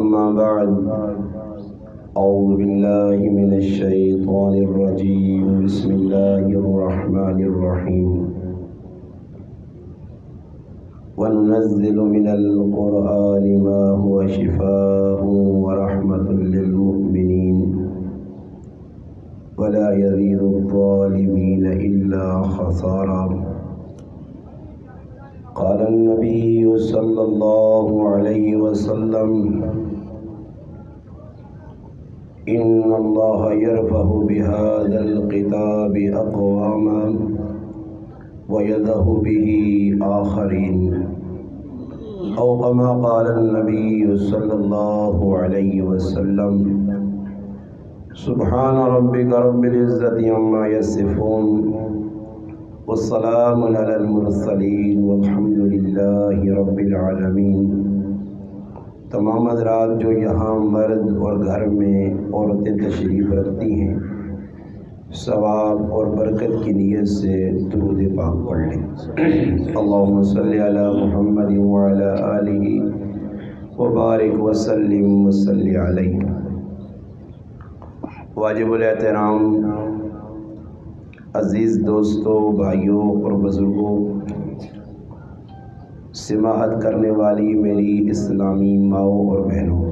أما بعد أعوذ بالله من الشيطان الرجيم بسم الله الرحمن الرحيم وننزل من القرآن ما هو شفاء ورحمة للمؤمنين ولا يزيد الظالمين إلا خسارا قال النبي صلى الله عليه وسلم إن الله يرفع بهذا الكتاب أقواما ويذهب به آخرين أو كما قال النبي صلى الله عليه وسلم سبحان ربك رب العزة عما يصفون والسلام على المرسلين والحمد لله رب العالمین۔ تمام حضرات جو یہاں مرد اور گھر میں عورتیں تشریف رکھتی ہیں، ثواب اور برکت کی نیت سے درود پاک پڑھ لیں۔ اللہم صلی علی محمد وعلی آلہ وبارک وسلم وصلی علیہ۔ واجب الاحترام عزیز دوستوں، بھائیوں اور بزرگوں، سماعت کرنے والی میری اسلامی ماؤں اور بہنوں،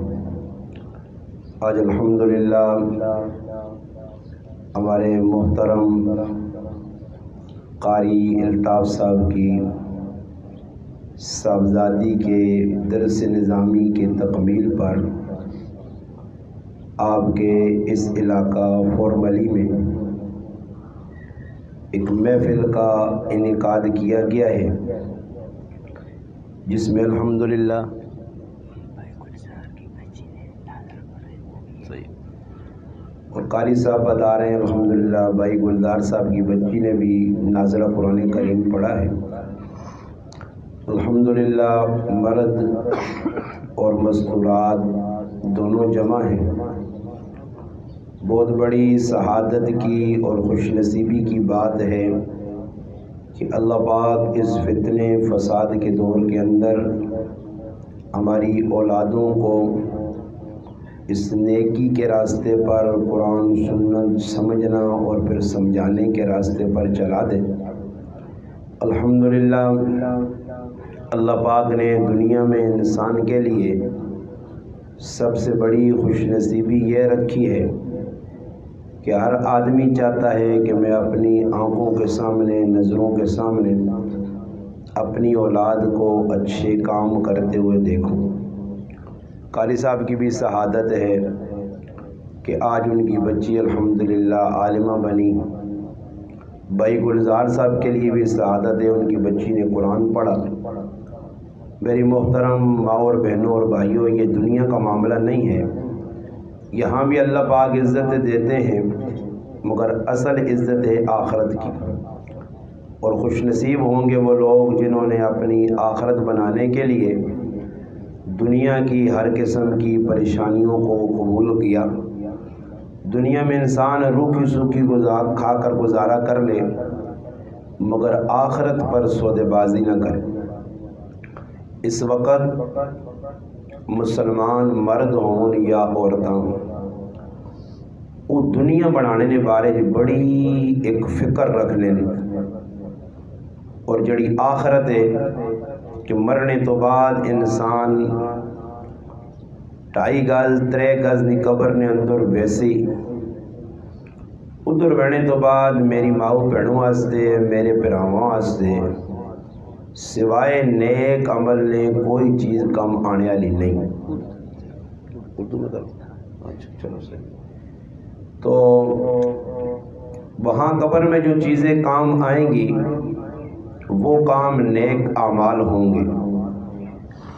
آج الحمدللہ ہمارے محترم قاری الطاف صاحب کی صاحبزادی کے درس نظامی کے تکمیل پر آپ کے اس علاقہ فورملی میں ایک محفل کا انعقاد کیا گیا ہے، جس میں الحمدللہ اور قاری صاحب بتا رہے ہیں الحمدللہ بھائی گلزار صاحب کی بچی نے بھی نازلہ قرآن کریم پڑھا ہے۔ الحمدللہ مرد اور مستورات دونوں جمع ہیں۔ بہت بڑی سعادت کی اور خوش نصیبی کی بات ہے کہ اللہ پاک اس فتنے فساد کے دور کے اندر ہماری اولادوں کو اس نیکی کے راستے پر، قرآن سنت سمجھنا اور پھر سمجھانے کے راستے پر چلا دے۔ الحمدللہ اللہ پاک نے دنیا میں انسان کے لیے سب سے بڑی خوش نصیبی یہ رکھی ہے کہ ہر آدمی چاہتا ہے کہ میں اپنی آنکھوں کے سامنے، نظروں کے سامنے اپنی اولاد کو اچھے کام کرتے ہوئے دیکھوں۔ قاری صاحب کی بھی شہادت ہے کہ آج ان کی بچی الحمدللہ عالمہ بنی۔ بھائی گلزار صاحب کے لیے بھی شہادت ہے، ان کی بچی نے قرآن پڑھا۔ میری محترم ماں اور بہنوں اور بھائیوں، یہ دنیا کا معاملہ نہیں ہے، یہاں بھی اللہ پاک عزت دیتے ہیں، مگر اصل عزت ہے آخرت کی۔ اور خوش نصیب ہوں گے وہ لوگ جنہوں نے اپنی آخرت بنانے کے لیے دنیا کی ہر قسم کی پریشانیوں کو قبول کیا۔ دنیا میں انسان روکھی سوکھی کھا کر گزارا کر لے، مگر آخرت پر سودے بازی نہ کرے۔ اس وقت مسلمان مرد ہون یا عورتاں وہ دنیا بنانے نے بارے بڑی ایک فکر رکھنے نے، اور جڑی آخرت ہے کہ مرنے تو بعد انسان 2.5 گز 3 گز دی قبر نے اندر ویسی ادھر بہنے تو بعد میری ماؤ بہنوں واسطے، میرے پراواں واسطے سوائے نیک عمل نے کوئی چیز کم آنے والی نہیں۔ اردو میں چلو صحیح۔ تو وہاں قبر میں جو چیزیں کام آئیں گی وہ کام نیک اعمال ہوں گے۔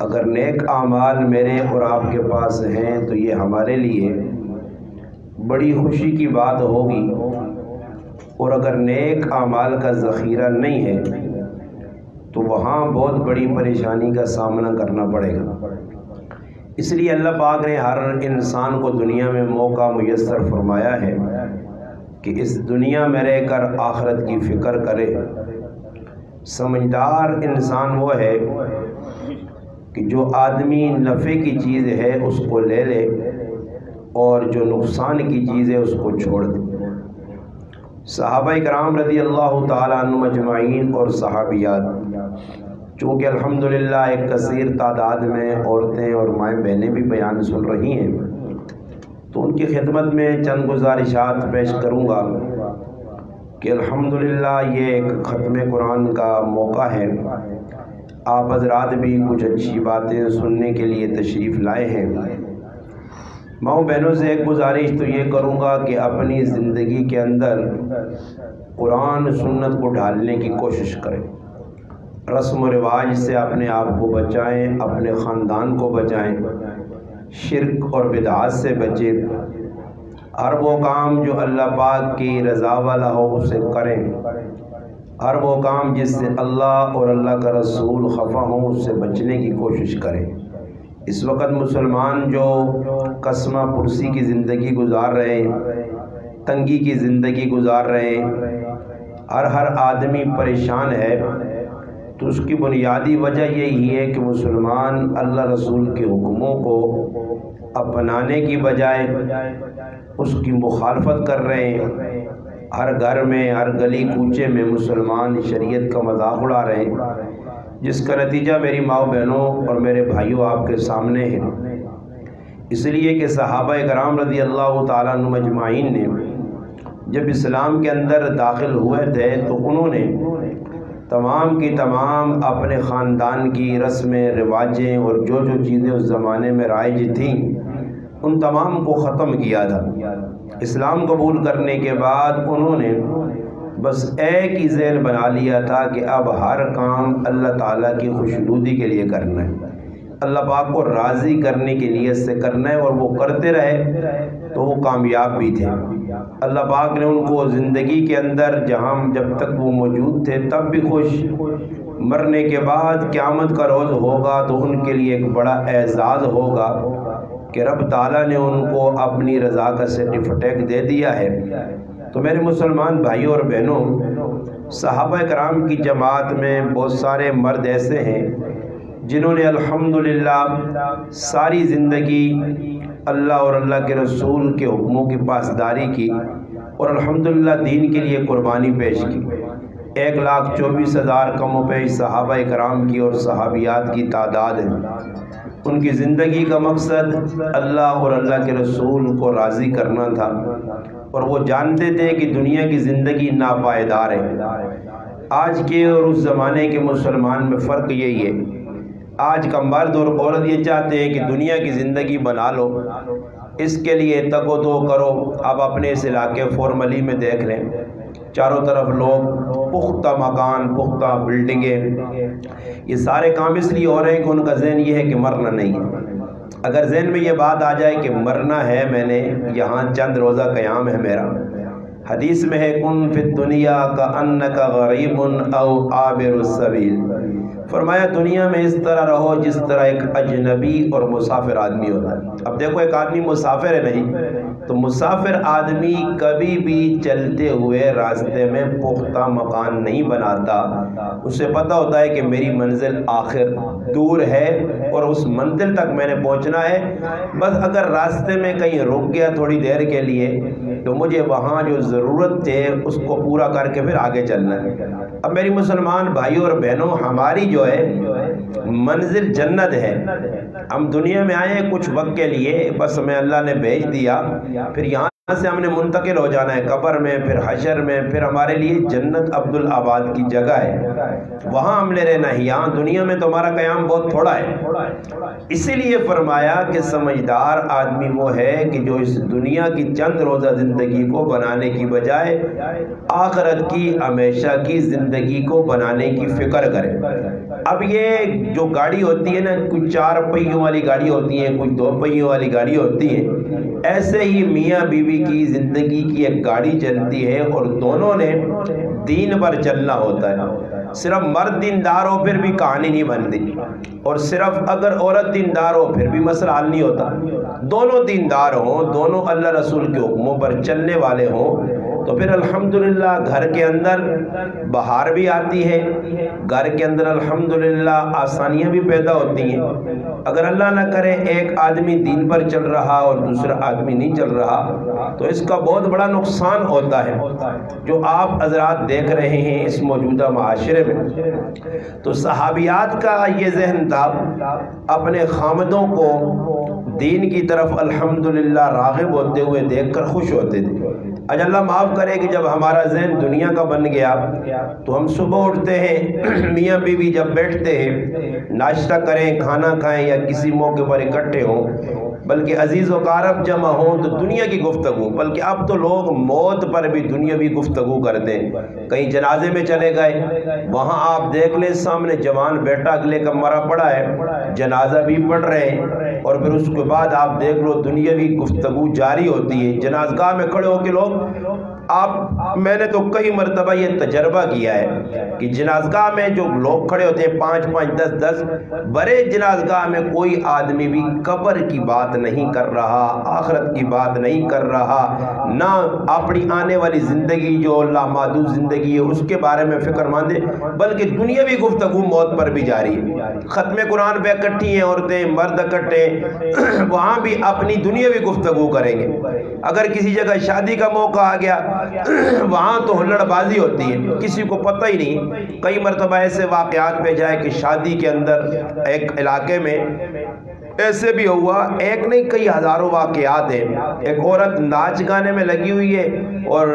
اگر نیک اعمال میرے اور آپ کے پاس ہیں تو یہ ہمارے لیے بڑی خوشی کی بات ہوگی، اور اگر نیک اعمال کا ذخیرہ نہیں ہے تو وہاں بہت بڑی پریشانی کا سامنا کرنا پڑے گا۔ اس لیے اللہ پاک نے ہر انسان کو دنیا میں موقع میسر فرمایا ہے کہ اس دنیا میں رہ کر آخرت کی فکر کرے۔ سمجھدار انسان وہ ہے کہ جو آدمی نفع کی چیز ہے اس کو لے لے اور جو نقصان کی چیز ہے اس کو چھوڑ دے۔ صحابہ کرام رضی اللہ تعالیٰ عنہم اجمعین اور صحابیات، چونکہ الحمدللہ ایک کثیر تعداد میں عورتیں اور مائیں بہنیں بھی بیان سن رہی ہیں، تو ان کی خدمت میں چند گزارشات پیش کروں گا کہ الحمدللہ یہ ایک ختم قرآن کا موقع ہے۔ آپ حضرات بھی کچھ اچھی باتیں سننے کے لیے تشریف لائے ہیں۔ ماؤں بہنوں سے ایک گزارش تو یہ کروں گا کہ اپنی زندگی کے اندر قرآن سنت کو ڈھالنے کی کوشش کریں، رسم و رواج سے اپنے آپ کو بچائیں، اپنے خاندان کو بچائیں، شرک اور بدعات سے بچیں، ہر وہ کام جو اللہ پاک کی رضا والا ہو اسے کریں، ہر وہ کام جس سے اللہ اور اللہ کا رسول خفا ہوں اس سے بچنے کی کوشش کریں۔ اس وقت مسلمان جو قسمہ پرسی کی زندگی گزار رہے ہیں، تنگی کی زندگی گزار رہے ہیں، ہر آدمی پریشان ہے، تو اس کی بنیادی وجہ یہی ہے کہ مسلمان اللہ رسول کے حکموں کو اپنانے کی بجائے اس کی مخالفت کر رہے ہیں۔ ہر گھر میں، ہر گلی کوچے میں مسلمان شریعت کا مذاق اڑا رہے ہیں، جس کا نتیجہ میری ماؤں بہنوں اور میرے بھائیوں آپ کے سامنے ہے۔ اس لیے کہ صحابہ کرام رضی اللہ تعالیٰ عنہم اجمعین نے جب اسلام کے اندر داخل ہوئے تھے تو انہوں نے تمام کی تمام اپنے خاندان کی رسمیں رواجیں اور جو چیزیں اس زمانے میں رائج تھیں ان تمام کو ختم کیا تھا۔ اسلام قبول کرنے کے بعد انہوں نے بس ایک ہی ذہن بنا لیا تھا کہ اب ہر کام اللہ تعالیٰ کی خوشنودی کے لیے کرنا ہے، اللہ پاک کو راضی کرنے کی نیت سے کرنا ہے، اور وہ کرتے رہے تو وہ کامیاب بھی تھے۔ اللہ پاک نے ان کو زندگی کے اندر جب تک وہ موجود تھے تب بھی خوش، مرنے کے بعد قیامت کا روز ہوگا تو ان کے لیے ایک بڑا اعزاز ہوگا کہ رب تعالیٰ نے ان کو اپنی رضا کا سرٹیفکیٹ دے دیا ہے۔ تو میرے مسلمان بھائیوں اور بہنوں، صحابہ کرام کی جماعت میں بہت سارے مرد ایسے ہیں جنہوں نے الحمدللہ ساری زندگی اللہ اور اللہ کے رسول کے حکموں کی پاسداری کی اور الحمدللہ دین کے لیے قربانی پیش کی۔ 1,24,000 کم و بیش صحابہ کرام کی اور صحابیات کی تعداد ہے۔ ان کی زندگی کا مقصد اللہ اور اللہ کے رسول کو راضی کرنا تھا، اور وہ جانتے تھے کہ دنیا کی زندگی ناپائیدار ہے۔ آج کے اور اس زمانے کے مسلمان میں فرق یہی ہے، آج کا مرد اور عورت یہ چاہتے ہیں کہ دنیا کی زندگی بنا لو، اس کے لیے تگ و دو کرو۔ اب اپنے اس علاقے فورملی میں دیکھ لیں، چاروں طرف لوگ پختہ مکان، پختہ بلڈنگیں، یہ سارے کام اس لیے ہو رہے ہیں کہ ان کا ذہن یہ ہے کہ مرنا نہیں ہے۔ اگر ذہن میں یہ بات آ جائے کہ مرنا ہے، میں نے یہاں چند روزہ قیام ہے میرا، حدیث میں ہے کن فی الدنیا کأنک غریب او عابر السبیل، فرمایا دنیا میں اس طرح رہو جس طرح ایک اجنبی اور مسافر آدمی ہوتا ہے۔ اب دیکھو ایک آدمی مسافر ہے نہیں تو مسافر آدمی کبھی بھی چلتے ہوئے راستے میں پختہ مکان نہیں بناتا، اسے پتہ ہوتا ہے کہ میری منزل آخر دور ہے اور اس منزل تک میں نے پہنچنا ہے، بس اگر راستے میں کہیں رک گیا تھوڑی دیر کے لیے تو مجھے وہاں جو ضرورت ہے اس کو پورا کر کے پھر آگے چلنا ہے۔ اب میری مسلمان بھائیوں اور بہنوں، ہماری جو ہے منزل جنت ہے۔ ہم دنیا میں آئے کچھ وقت کے لیے، بس ہمیں اللہ نے بھیج دیا، پھر یہاں سے ہم نے منتقل ہو جانا ہے قبر میں، پھر حشر میں، پھر ہمارے لیے جنت عبدالآباد کی جگہ ہے، وہاں ہم نے رہنا ہے۔ یہاں دنیا میں تو ہمارا قیام بہت تھوڑا ہے، اسی لیے فرمایا کہ سمجھدار آدمی وہ ہے کہ جو اس دنیا کی چند روزہ زندگی کو بنانے کی بجائے آخرت کی ہمیشہ کی زندگی کو بنانے کی فکر کرے۔ اب یہ جو گاڑی ہوتی ہے نا، کچھ 4 پہیوں والی گاڑی ہوتی ہیں، کچھ 2 پہیوں والی گاڑی ہوتی ہیں، ایسے ہی میاں بیوی کی زندگی کی ایک گاڑی چلتی ہے اور دونوں نے دین پر چلنا ہوتا ہے۔ صرف مرد دیندار ہو پھر بھی کہانی نہیں بنتی، اور صرف اگر عورت دیندار ہو پھر بھی مسئلہ حل نہیں ہوتا۔ دونوں دیندار ہوں، دونوں اللہ رسول کے حکموں پر چلنے والے ہوں، تو پھر الحمدللہ گھر کے اندر بہار بھی آتی ہے، گھر کے اندر الحمدللہ آسانیاں بھی پیدا ہوتی ہیں۔ اگر اللہ نہ کرے ایک آدمی دین پر چل رہا اور دوسرا آدمی نہیں چل رہا تو اس کا بہت بڑا نقصان ہوتا ہے، جو آپ حضرات دیکھ رہے ہیں اس موجودہ معاشرے میں۔ تو صحابیات کا یہ ذہن تھا، اپنے خامدوں کو دین کی طرف الحمدللہ راغب ہوتے ہوئے دیکھ کر خوش ہوتے تھے۔ آج اللہ معاف کرے کہ جب ہمارا ذہن دنیا کا بن گیا تو ہم صبح اٹھتے ہیں، میاں بیوی جب بیٹھتے ہیں ناشتہ کریں، کھانا کھائیں یا کسی موقع پر اکٹھے ہوں، بلکہ عزیز و اقارب جمع ہوں تو دنیا کی گفتگو، بلکہ اب تو لوگ موت پر بھی دنیاوی گفتگو کرتے ہیں۔ کہیں جنازے میں چلے گئے، وہاں آپ دیکھ لیں سامنے جوان بیٹا اگلے کا مرا پڑا ہے، جنازہ بھی پڑھ رہے ہیں، اور پھر اس کے بعد آپ دیکھ لو دنیاوی گفتگو جاری ہوتی ہے۔ جنازگاہ میں کھڑے ہو کے لوگ، میں نے تو کئی مرتبہ یہ تجربہ کیا ہے کہ جنازگاہ میں جو لوگ کھڑے ہوتے ہیں 5 10 بڑے جنازگاہ میں کوئی آدمی بھی قبر کی بات نہیں کر رہا، آخرت کی بات نہیں کر رہا، نہ اپنی آنے والی زندگی جو لامحدود زندگی ہے اس کے بارے میں فکر مند ہے، بلکہ دنیاوی گفتگو موت پر بھی جاری ہے۔ ختم قرآن پہ اکٹھی ہیں عورتیں مرد اکٹھے، وہاں بھی اپنی دنیاوی گفتگو کریں گے۔ اگر کسی جگہ شادی کا موقع آ گیا وہاں تو ہلڑ بازی ہوتی ہے، کسی کو پتہ ہی نہیں۔ کئی مرتبہ ایسے واقعات پہ جائے کہ شادی کے اندر ایک علاقے میں ایسے بھی ہوا، ایک نہیں کئی ہزاروں واقعات ہیں۔ ایک عورت ناچ گانے میں لگی ہوئی ہے اور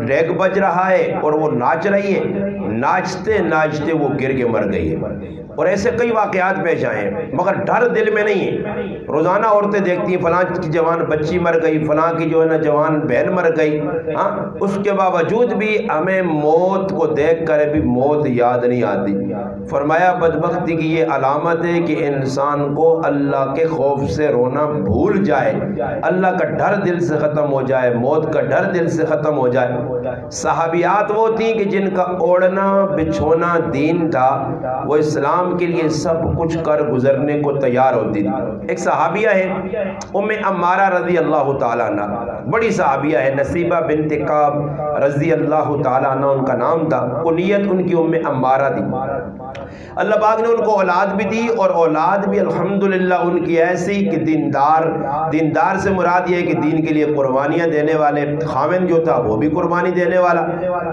ریگ بج رہا ہے اور وہ ناچ رہی ہے، ناچتے ناچتے وہ گر کے مر گئی ہے، اور ایسے کئی واقعات پیش آئے ہیں، مگر ڈر دل میں نہیں ہے۔ روزانہ عورتیں دیکھتی ہیں فلاں کی جوان بچی مر گئی، فلاں کی جو ہے نا جوان بہن مر گئی، ہاں اس کے باوجود بھی ہمیں موت کو دیکھ کر بھی موت یاد نہیں آتی۔ فرمایا بدبختی کی یہ علامت ہے کہ انسان کو اللہ کے خوف سے رونا بھول جائے، اللہ کا ڈر دل سے ختم ہو جائے، موت کا ڈر دل سے ختم ہو جائے۔ صحابیات وہ تھیں کہ جن کا اوڑھنا بچھونا دین تھا، وہ اسلام کے لیے سب کچھ کر گزرنے کو تیار ہوتی تھی۔ ایک صحابیہ ہے ام عمارہ رضی اللہ تعالیٰ عنہ، بڑی صحابیہ ہے، نصیبہ بنت کعب رضی اللہ تعالیٰ عنہ ان کا نام تھا، کنیت ان کی ام عمارہ تھی۔ اللہ پاک نے ان کو اولاد بھی دی، اور اولاد بھی الحمدللہ ان کی ایسی کہ دیندار سے مراد یہ ہے کہ دین کے لیے قربانیاں دینے والے، خاوند جو تھا وہ بھی قربانی دینے والا،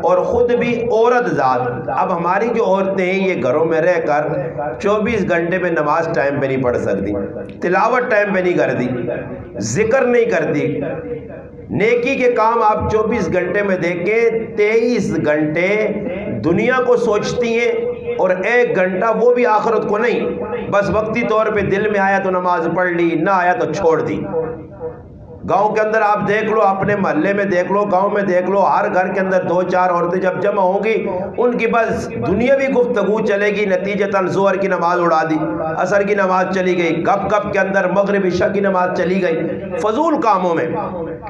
اور خود بھی عورت ذات۔ اب ہماری جو عورتیں ہیں یہ گھروں میں رہ کر 24 گھنٹے پہ نماز ٹائم پہ نہیں پڑھ سکتی، تلاوت ٹائم پہ نہیں کرتی، ذکر نہیں کرتی، نیکی کے کام آپ 24 گھنٹے میں دیکھیں 23 گھنٹے دنیا کو سوچتی ہیں، اور 1 گھنٹہ وہ بھی آخرت کو نہیں، بس وقتی طور پہ دل میں آیا تو نماز پڑھ لی، نہ آیا تو چھوڑ دی۔ گاؤں کے اندر آپ دیکھ لو، اپنے محلے میں دیکھ لو، گاؤں میں دیکھ لو، ہر گھر کے اندر 2-4 عورتیں جب جمع ہوں گی ان کی بس دنیاوی گفتگو چلے گی، نتیجتاً ظہر کی نماز اڑا دی، عصر کی نماز چلی گئی، گپ گپ کے اندر مغرب عشاء کی نماز چلی گئی، فضول کاموں میں،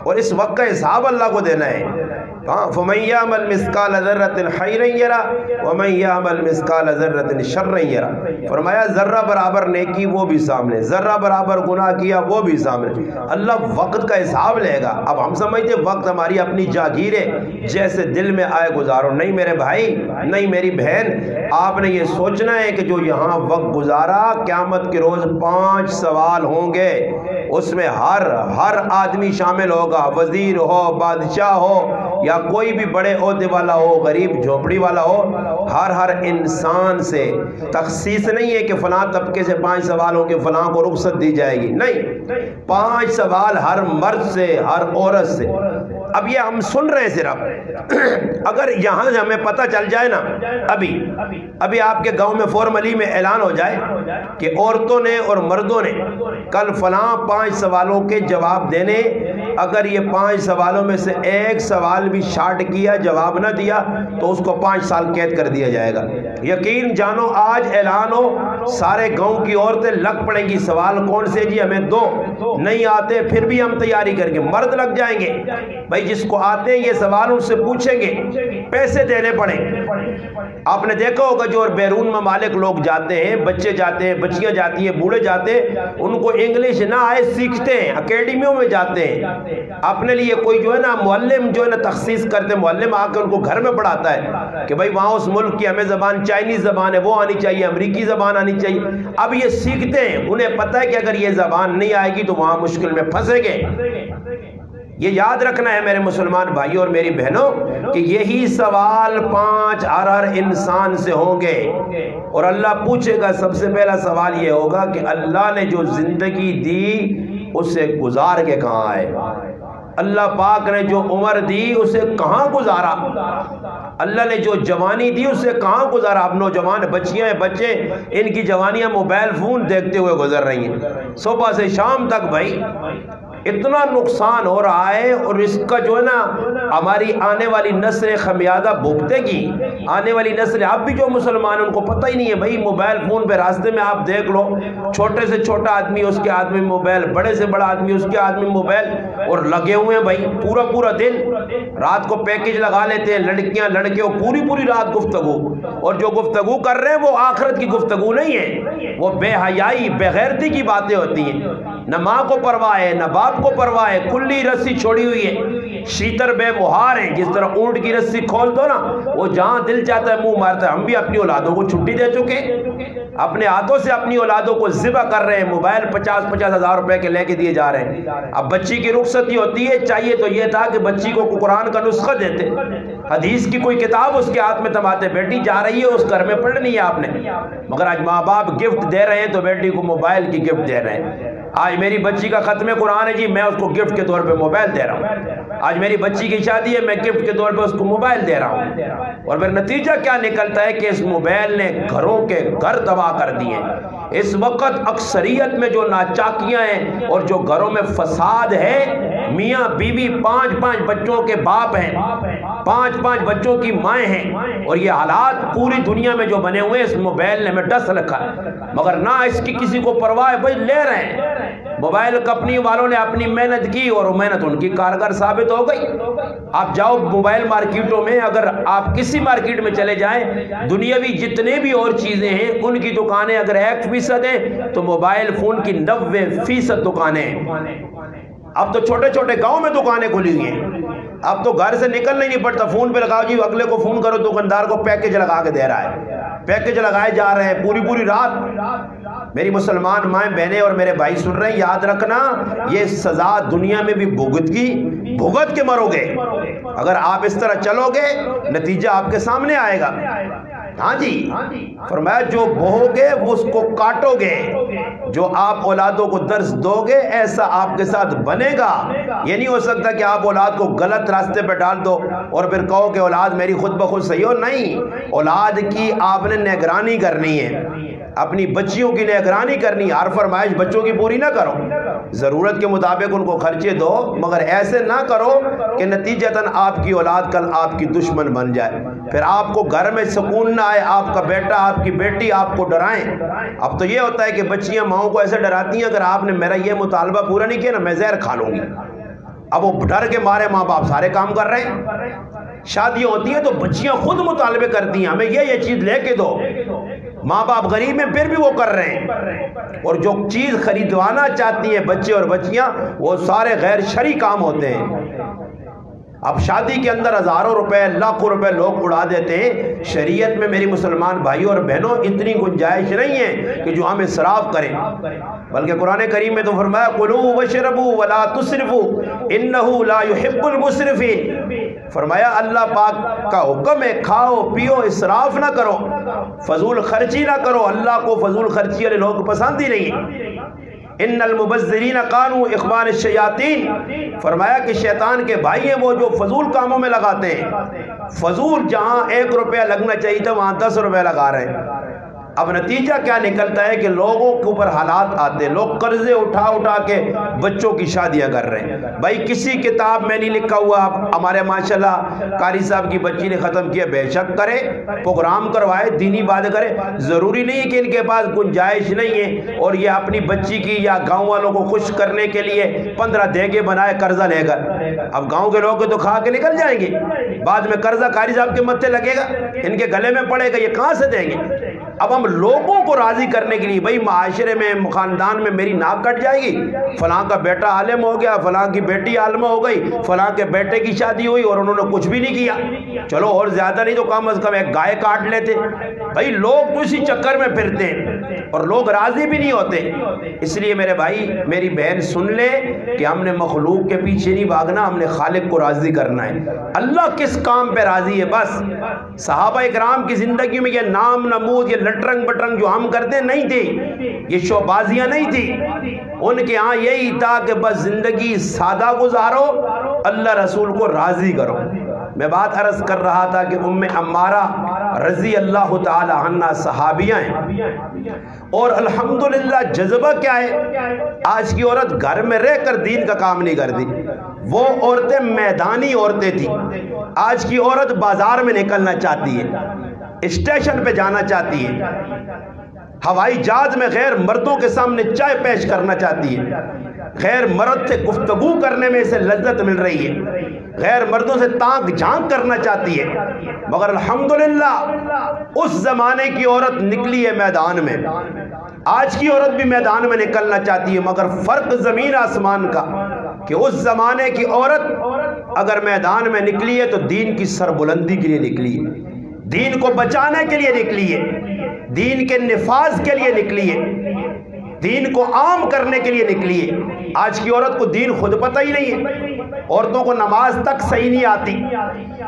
اور اس وقت کا حساب اللہ کو دینا ہے۔ فَمَن يَعْمَلْ مِثْقَالَ ذَرَّةٍ خَيْرًا يَرَهُ وَمَن يَعْمَلْ مِثْقَالَ ذَرَّةٍ شَرًّا يَرَهُ۔ فرمایا ذرہ برابر نیکی وہ بھی سامنے، ذرہ برابر گناہ کیا وہ بھی سامنے، اللہ وقت کا حساب لے گا۔ اب ہم سمجھتے وقت ہماری اپنی جاگیر ہے، جیسے دل میں آئے گزارو، نہیں میرے بھائی، نہیں میری بہن، آپ نے یہ سوچنا ہے کہ جو یہاں وقت گزارا قیامت کے روز 5 سوال ہوں گے، اس میں ہر آدمی شامل ہوگا، وزیر ہو، بادشاہ ہو، یا کوئی بھی بڑے عہدے والا ہو، غریب جھوپڑی والا ہو، ہر انسان سے تخصیص نہیں ہے کہ فلاں طبقے سے 5 سوال ہوں کہ فلاں کو رخصت دی جائے گی، نہیں، 5 سوال ہر مرد سے، ہر عورت سے۔ اب یہ ہم سن رہے ہیں صرف، اگر یہاں ہمیں پتہ چل جائے نا، ابھی آپ کے گاؤں میں فارملی میں اعلان ہو جائے کہ عورتوں نے اور مردوں نے کل فلاں 5 سوالوں کے جواب دینے، اگر یہ 5 سوالوں میں سے ایک سوال بھی شارٹ کیا، جواب نہ دیا، تو اس کو 5 سال قید کر دیا جائے گا۔ یقین جانو آج اعلان ہو، سارے گاؤں کی عورتیں لگ پڑیں گی، سوال کون سے جی ہمیں دو، نہیں آتے پھر بھی ہم تیاری کر کے، مرد لگ جائیں گے، بھائی جس کو آتے ہیں یہ سوال ان سے پوچھیں گے، پیسے دینے پڑیں۔ آپ نے دیکھا ہوگا جو بیرون ممالک لوگ جاتے ہیں، بچے جاتے ہیں، بچیاں جاتی ہیں، بوڑھے جاتے ہیں، ان کو انگلش نہ آئے سیکھتے ہیں، اکیڈمیوں میں جاتے ہیں، اپنے لیے کوئی جو ہے نا معلم جو ہے نا تخصیص کرتے ہیں، معلم آ کے ان کو گھر میں پڑھاتا ہے کہ بھائی وہاں اس ملک کی ہمیں زبان چائنیز زبان ہے وہ آنی چاہیے، امریکی زبان آنی چاہیے۔ اب یہ سیکھتے ہیں، انہیں پتہ ہے کہ اگر یہ زبان نہیں آئے گی تو وہاں مشکل میں پھنسیں گے۔ یہ یاد رکھنا ہے میرے مسلمان بھائیوں اور میری بہنوں کہ یہی سوال 5 ہر انسان سے ہوں گے، اور اللہ پوچھے گا۔ سب سے پہلا سوال یہ ہوگا کہ اللہ نے جو زندگی دی اسے گزار کے کہاں آئے، اللہ پاک نے جو عمر دی اسے کہاں گزارا، اللہ نے جو جوانی دی اسے کہاں گزارا۔ اب نوجوان بچیاں بچے ان کی جوانیاں موبائل فون دیکھتے ہوئے گزر رہی ہیں، صبح سے شام تک بھائی اتنا نقصان ہو رہا ہے، اور اس کا جو ہے نا ہماری آنے والی نسل خمیازہ بھگتے گی۔ آنے والی نسل اب بھی جو مسلمان ان کو پتہ ہی نہیں ہے بھائی موبائل فون پہ راستے میں آپ دیکھ لو، چھوٹے سے چھوٹا آدمی اس کے ہاتھ میں موبائل، بڑے سے بڑا آدمی اس کے ہاتھ میں موبائل، اور لگے ہوئے ہیں بھائی پورا دن۔ رات کو پیکج لگا لیتے ہیں لڑکیاں لڑکے، پوری رات گفتگو، اور جو گفتگو کر رہے ہیں وہ آخرت کی گفتگو نہیں ہے، وہ بے حیائی بے غیرتی کی باتیں ہوتی ہیں۔ نہ ماں کو پرواہ ہے نہ باپ کو پرواہ ہے، کلی رسی چھوڑی ہوئی ہے، شیتر بے مہار ہے۔ جس طرح اونٹ کی رسی کھول دو نا وہ جہاں دل چاہتا ہے منہ مارتا ہے۔ ہم بھی اپنی اولادوں کو چھٹی دے چکے، اپنے ہاتھوں سے اپنی اولادوں کو ذبح کر رہے ہیں، موبائل 50 ہزار روپے کے لے کے دیے جا رہے ہیں۔ اب بچی کی رخصتی ہوتی ہے، چاہیے تو یہ تھا کہ بچی کو قرآن کا نسخہ دیتے، حدیث کی کوئی کتاب اس کے ہاتھ میں تھماتے، بیٹی جا رہی ہے اس گھر میں پڑھنی ہے آپ نے، مگر آج ماں باپ گفٹ دے رہے ہیں تو بیٹی کو موبائل کی گفٹ دے رہے ہیں۔ آج میری بچی کا ختم قرآن ہے جی، میں اس کو گفٹ کے طور پہ موبائل دے رہا ہوں۔ آج میری بچی کی شادی ہے، میں گفٹ کے طور پہ اس کو موبائل دے رہا ہوں۔ اور پھر نتیجہ کیا نکلتا ہے کہ اس موبائل نے گھروں کے گھر تباہ کر دیے۔ اس وقت اکثریت میں جو ناچاکیاں ہیں اور جو گھروں میں فساد ہے، میاں بیوی 5 بچوں کے باپ ہیں، 5 بچوں کی مائیں ہیں، اور یہ حالات پوری دنیا میں جو بنے ہوئے اس موبائل نے ہمیں ڈس رکھا ہے، مگر نہ اس کی کسی کو پرواہ ہے، بھائی لے رہے ہیں۔ موبائل کمپنی والوں نے اپنی محنت کی اور محنت ان کی کارگر ثابت ہو گئی۔ آپ جاؤ موبائل مارکیٹوں میں، اگر آپ کسی مارکیٹ میں چلے جائیں، دنیاوی جتنے بھی اور چیزیں ہیں ان کی دکانیں اگر 1% ہیں تو موبائل فون کی 90% دکانیں ہیں۔ اب تو چھوٹے چھوٹے گاؤں میں دکانیں کھلی ہوئی ہیں، اب تو گھر سے نکلنا ہی نہیں پڑتا، فون پہ لگاؤ جی، اگلے کو فون کرو، دکاندار کو پیکج لگا کے دے رہا ہے، پیکج لگائے جا رہے ہیں پوری رات۔ میری مسلمان مائیں بہنیں اور میرے بھائی سن رہے ہیں، یاد رکھنا یہ سزا دنیا میں بھی بھگت کے مرو گے۔ اگر آپ اس طرح چلو گے نتیجہ آپ کے سامنے آئے گا۔ ہاں جی، فرمایا جو بہو گے اس کو کاٹو گے، جو آپ اولادوں کو درس دو گے ایسا آپ کے ساتھ بنے گا۔ یہ نہیں ہو سکتا کہ آپ اولاد کو غلط راستے پہ ڈال دو اور پھر کہو کہ اولاد میری خود بخود صحیح ہو۔ نہیں، اولاد کی آپ نے نگرانی کرنی ہے، اپنی بچیوں کی نگرانی کرنی، ہر فرمائش بچوں کی پوری نہ کرو، ضرورت کے مطابق ان کو خرچے دو، مگر ایسے نہ کرو کہ نتیجتاً آپ کی اولاد کل آپ کی دشمن بن جائے، پھر آپ کو گھر میں سکون نہ آئے، آپ کا بیٹا آپ کی بیٹی آپ کو ڈرائیں۔ اب تو یہ ہوتا ہے کہ بچیاں ماؤں کو ایسے ڈراتی ہیں، اگر آپ نے میرا یہ مطالبہ پورا نہیں کیا نا میں زہر کھا لوں گی۔ اب وہ ڈر کے مارے ماں باپ سارے کام کر رہے ہیں۔ شادیاں ہوتی ہیں تو بچیاں خود مطالبے کرتی ہیں ہمیں یہ چیز لے کے دو، ماں باپ غریب ہیں پھر بھی وہ کر رہے ہیں، اور جو چیز خریدوانا چاہتی ہیں بچے اور بچیاں وہ سارے غیر شرعی کام ہوتے ہیں۔ اب شادی کے اندر ہزاروں روپے لاکھوں روپے لوگ اڑا دیتے ہیں۔ شریعت میں میری مسلمان بھائیوں اور بہنوں اتنی گنجائش نہیں ہے کہ جو ہم اسراف کریں، بلکہ قرآن کریم میں تو فرمایا کلوا واشربوا ولا تسرفوا انہ لا يحب المسرفین۔ فرمایا اللہ پاک کا حکم ہے کھاؤ پیو اسراف نہ کرو، فضول خرچی نہ کرو، اللہ کو فضول خرچی والے لوگ پسند ہی نہیں۔ ان المبذرین کانوا اخوان الشیاطین، فرمایا کہ شیطان کے بھائی ہیں وہ جو فضول کاموں میں لگاتے ہیں، فضول جہاں 1 روپیہ لگنا چاہیے تھا وہاں 10 روپے لگا رہے ہیں۔ اب نتیجہ کیا نکلتا ہے کہ لوگوں کے اوپر حالات آتے ہیں، لوگ قرضے اٹھا کے بچوں کی شادیاں کر رہے ہیں۔ بھائی کسی کتاب میں نہیں لکھا ہوا، ہمارے ماشاءاللہ قاری صاحب کی بچی نے ختم کیا، بے شک کرے، پروگرام کروائے، دینی بات کرے، ضروری نہیں ہے کہ ان کے پاس گنجائش نہیں ہے اور یہ اپنی بچی کی یا گاؤں والوں کو خوش کرنے کے لیے 15 دیگے بنائے قرضہ لے کر۔ اب گاؤں کے لوگ تو کھا کے نکل جائیں گے، بعد میں قرضہ قاری صاحب کے متھے لگے گا، ان کے گلے میں پڑے گا، یہ کہاں سے دیں گے؟ اب ہم لوگوں کو راضی کرنے کے لیے، بھئی معاشرے میں خاندان میں میری ناک کٹ جائے گی، فلاں کا بیٹا عالم ہو گیا، فلاں کی بیٹی عالمہ ہو گئی، فلاں کے بیٹے کی شادی ہوئی اور انہوں نے کچھ بھی نہیں کیا، چلو اور زیادہ نہیں تو کم از کم ایک گائے کاٹ لیتے۔ بھئی لوگ تو اسی چکر میں پھرتے ہیں اور لوگ راضی بھی نہیں ہوتے۔ اس لیے میرے بھائی میری بہن سن لے کہ ہم نے مخلوق کے پیچھے نہیں بھاگنا، ہم نے خالق کو راضی کرنا ہے۔ اللہ کس کام پہ راضی ہے بس۔ صحابہ اکرام کی زندگی میں یہ نام نمود، یہ لٹرنگ بٹرنگ جو ہم کرتے نہیں تھے، یہ شوبازیاں نہیں تھی، ان کے ہاں یہی تھا کہ بس زندگی سادہ گزارو، اللہ رسول کو راضی کرو۔ میں بات عرض کر رہا تھا کہ ام عمارہ رضی اللہ تعالی عنہ صحابیہ ہیں، اور الحمدللہ جذبہ کیا ہے، آج کی عورت گھر میں رہ کر دین کا کام نہیں کرتی، وہ عورتیں میدانی عورتیں تھیں۔ آج کی عورت بازار میں نکلنا چاہتی ہے، اسٹیشن پہ جانا چاہتی ہے، ہوائی جہاز میں غیر مردوں کے سامنے چائے پیش کرنا چاہتی ہے، غیر مرد سے گفتگو کرنے میں اسے لذت مل رہی ہے، غیر مردوں سے تانک جھانک کرنا چاہتی ہے، مگر الحمدللہ اس زمانے کی عورت نکلی ہے میدان میں۔ آج کی عورت بھی میدان میں نکلنا چاہتی ہے، مگر فرق زمین آسمان کا کہ اس زمانے کی عورت اگر میدان میں نکلی ہے تو دین کی سربلندی کے لیے نکلی ہے، دین کو بچانے کے لیے نکلی ہے، دین کے نفاذ کے لیے نکلی ہے، دین کو عام کرنے کے لیے نکلی ہے۔ آج کی عورت کو دین خود پتہ ہی نہیں ہے، عورتوں کو نماز تک صحیح نہیں آتی،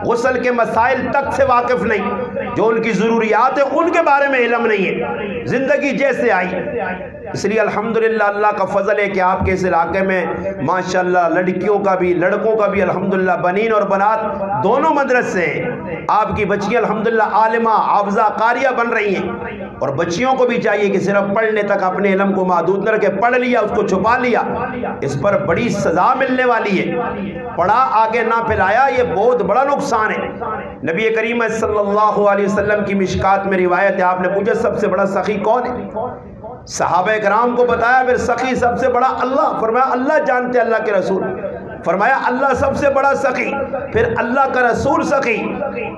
غسل کے مسائل تک سے واقف نہیں، جو ان کی ضروریات ہیں ان کے بارے میں علم نہیں ہے، زندگی جیسے آئی۔ اس لیے الحمدللہ اللہ کا فضل ہے کہ آپ کے اس علاقے میں ماشاءاللہ لڑکیوں کا بھی لڑکوں کا بھی الحمدللہ بنین اور بنات دونوں مدرسے ہیں۔ آپ کی بچیاں الحمدللہ عالمہ حافظہ قاریہ بن رہی ہیں، اور بچیوں کو بھی چاہیے کہ صرف پڑھنے تک اپنے علم کو محدود نہ رکھے، پڑھ لیا اس کو چھپا لیا، اس پر بڑی سزا ملنے والی ہے۔ پڑھا آگے نہ پھیلایا یہ بہت بڑا نقصان ہے۔ نبی کریم صلی اللہ علیہ وسلم کی مشکات میں روایت ہے، آپ نے پوچھا سب سے بڑا سخی کون ہے؟ صحابہ کرام کو بتایا پھر سخی سب سے بڑا اللہ، فرمایا اللہ جانتے اللہ کے رسول، فرمایا اللہ سب سے بڑا سخی، پھر اللہ کا رسول سخی،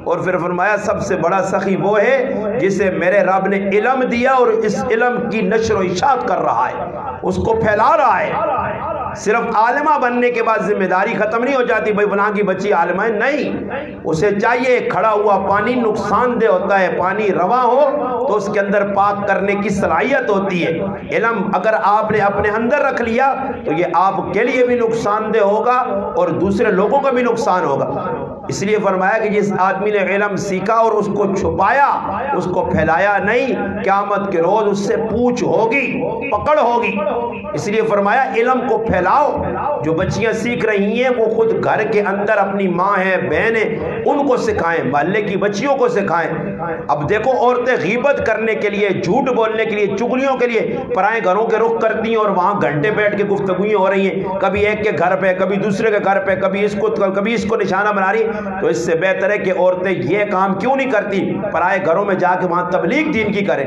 اور پھر فرمایا سب سے بڑا سخی وہ ہے جسے میرے رب نے علم دیا اور اس علم کی نشر و اشاعت کر رہا ہے، اس کو پھیلا رہا ہے۔ صرف عالمہ بننے کے بعد ذمہ داری ختم نہیں ہو جاتی، بھائی فلاں کی بچی عالمہ ہے، نہیں، اسے چاہیے کھڑا ہوا پانی نقصان دہ ہوتا ہے، پانی رواں ہو تو اس کے اندر پاک کرنے کی صلاحیت ہوتی ہے۔ علم اگر آپ نے اپنے اندر رکھ لیا تو یہ آپ کے لیے بھی نقصان دہ ہوگا اور دوسرے لوگوں کا بھی نقصان ہوگا۔ اس لیے فرمایا کہ جس آدمی نے علم سیکھا اور اس کو چھپایا، اس کو پھیلایا نہیں، قیامت کے روز اس سے پوچھ ہوگی، پکڑ ہوگی۔ اس لیے فرمایا علم کو پھیلاؤ۔ جو بچیاں سیکھ رہی ہیں وہ خود گھر کے اندر اپنی ماں ہے، بہن ہے، ان کو سکھائیں، محلے کی بچیوں کو سکھائیں۔ اب دیکھو عورتیں غیبت کرنے کے لیے، جھوٹ بولنے کے لیے، چگلیوں کے لیے پرائے گھروں کے رخ کرتی ہیں اور وہاں گھنٹے بیٹھ کے گفتگویں ہو رہی ہیں، کبھی ایک کے گھر پہ، کبھی دوسرے کے گھر پہ، کبھی اس کو نشانہ بنا رہی۔ تو اس سے بہتر ہے کہ عورتیں یہ کام کیوں نہیں کرتی، پرائے گھروں میں جا کے وہاں تبلیغ دین کی کریں،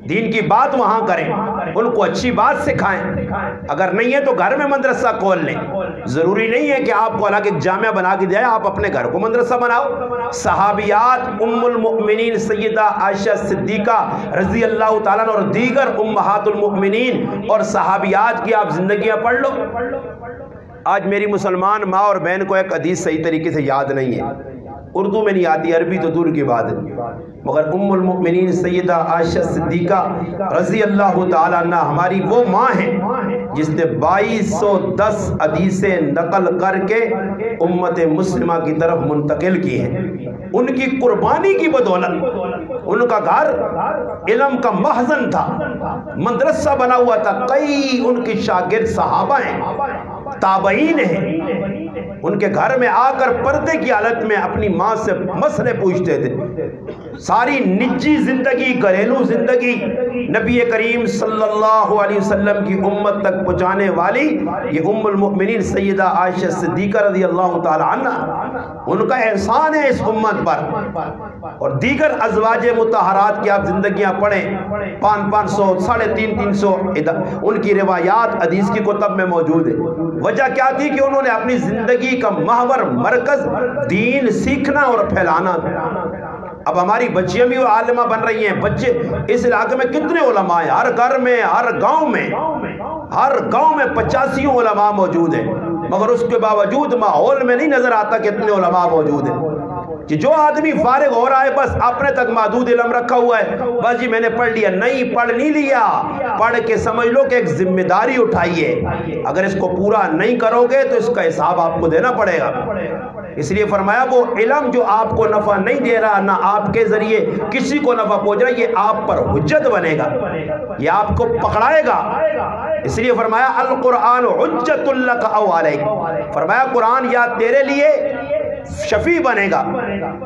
دین کی بات وہاں کریں، ان کو اچھی بات سکھائیں۔ اگر نہیں ہے تو گھر میں مدرسہ کھول لیں، ضروری نہیں ہے کہ آپ کو الگ ایک جامعہ بنا کے دیا، آپ اپنے گھر کو مدرسہ بناؤ۔ صحابیات ام المؤمنین سیدہ عائشہ صدیقہ رضی اللہ تعالیٰ اور دیگر امہات المؤمنین اور صحابیات کی آپ زندگیاں پڑھ لو۔ آج میری مسلمان ماں اور بہن کو ایک حدیث صحیح طریقے سے یاد نہیں ہے، اردو میں نہیں آتی، عربی تو دور کی بات ہے، مگر ام المؤمنین سیدہ عائشہ صدیقہ رضی اللہ تعالیٰ عنہ ہماری وہ ماں ہیں جس نے 2210 حدیثیں نقل کر کے امت مسلمہ کی طرف منتقل کی ہیں۔ ان کی قربانی کی بدولت ان کا گھر علم کا مخزن تھا، مدرسہ بنا ہوا تھا، کئی ان کی شاگرد صحابہ ہیں، تابعین ہیں، ان کے گھر میں آ کر پردے کی حالت میں اپنی ماں سے مسئلے پوچھتے تھے۔ ساری نجی زندگی، گھریلو زندگی نبی کریم صلی اللہ علیہ وسلم کی امت تک پہنچانے والی یہ ام المؤمنین سیدہ عائشہ صدیقہ رضی اللہ تعالی عنہ، ان کا احسان ہے اس امت پر۔ اور دیگر ازواج مطہرات کی آپ زندگیاں پڑھیں، 500 350 ان کی روایات حدیث کی کتب میں موجود ہے۔ وجہ کیا تھی کہ انہوں نے اپنی زندگی کا محور مرکز دین سیکھنا اور پھیلانا تھا۔ اب ہماری بچیاں بھی عالمہ بن رہی ہیں، بچے اس علاقے میں کتنے علماء ہیں، ہر گھر میں، ہر گاؤں میں 85 علماء موجود ہیں، مگر اس کے باوجود ماحول میں نہیں نظر آتا کہ اتنے علماء موجود ہیں۔ کہ جو آدمی فارغ ہو رہا ہے بس اپنے تک محدود علم رکھا ہوا ہے، بس جی میں نے پڑھ لیا، نہیں پڑھ نہیں لیا، پڑھ کے سمجھ لو کہ ایک ذمہ داری اٹھائیے، اگر اس کو پورا نہیں کرو گے تو اس کا حساب آپ کو دینا پڑے گا۔ اس لیے فرمایا وہ علم جو آپ کو نفع نہیں دے رہا، نہ آپ کے ذریعے کسی کو نفع پہنچ رہا، یہ آپ پر حجت بنے گا، یہ آپ کو پکڑائے گا۔ اس لیے فرمایا القرآن حجت لک او علیک، فرمایا قرآن یا تیرے لیے شفیع بنے گا،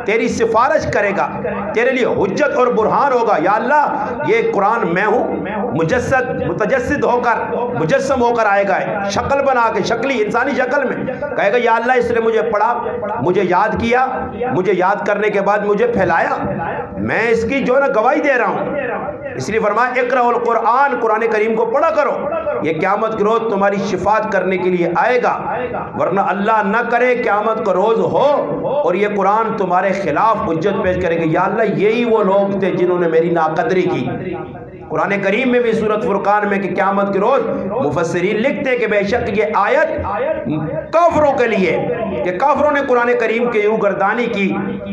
تیری سفارش کرے گا، تیرے لیے حجت اور برہان ہوگا۔ یا اللہ یہ قرآن میں ہوں، متجسد ہو کر مجسم ہو کر آئے گا، شکل بنا کے، شکلی انسانی شکل میں کہے گا یا اللہ اس نے مجھے پڑھا، مجھے یاد کیا، مجھے یاد کرنے کے بعد مجھے پھیلایا، میں اس کی جو نا گواہی دے رہا ہوں۔ اس لیے فرمایا اقرأ القرآن، قرآن کریم کو پڑھا کرو، یہ قیامت کے روز تمہاری شفاعت کرنے کے لیے آئے گا، ورنہ اللہ نہ کرے قیامت کا روز ہو اور یہ قرآن تمہارے خلاف حجت پیش کرے گا، یا اللہ یہی وہ لوگ تھے جنہوں نے میری ناقدری کی۔ قرآن کریم میں بھی سورۃ فرقان میں کہ قیامت کے روز مفسرین لکھتے ہیں کہ بے شک یہ آیت کافروں کے لیے، کہ کافروں نے قرآن کریم کے یوں گردانی کی،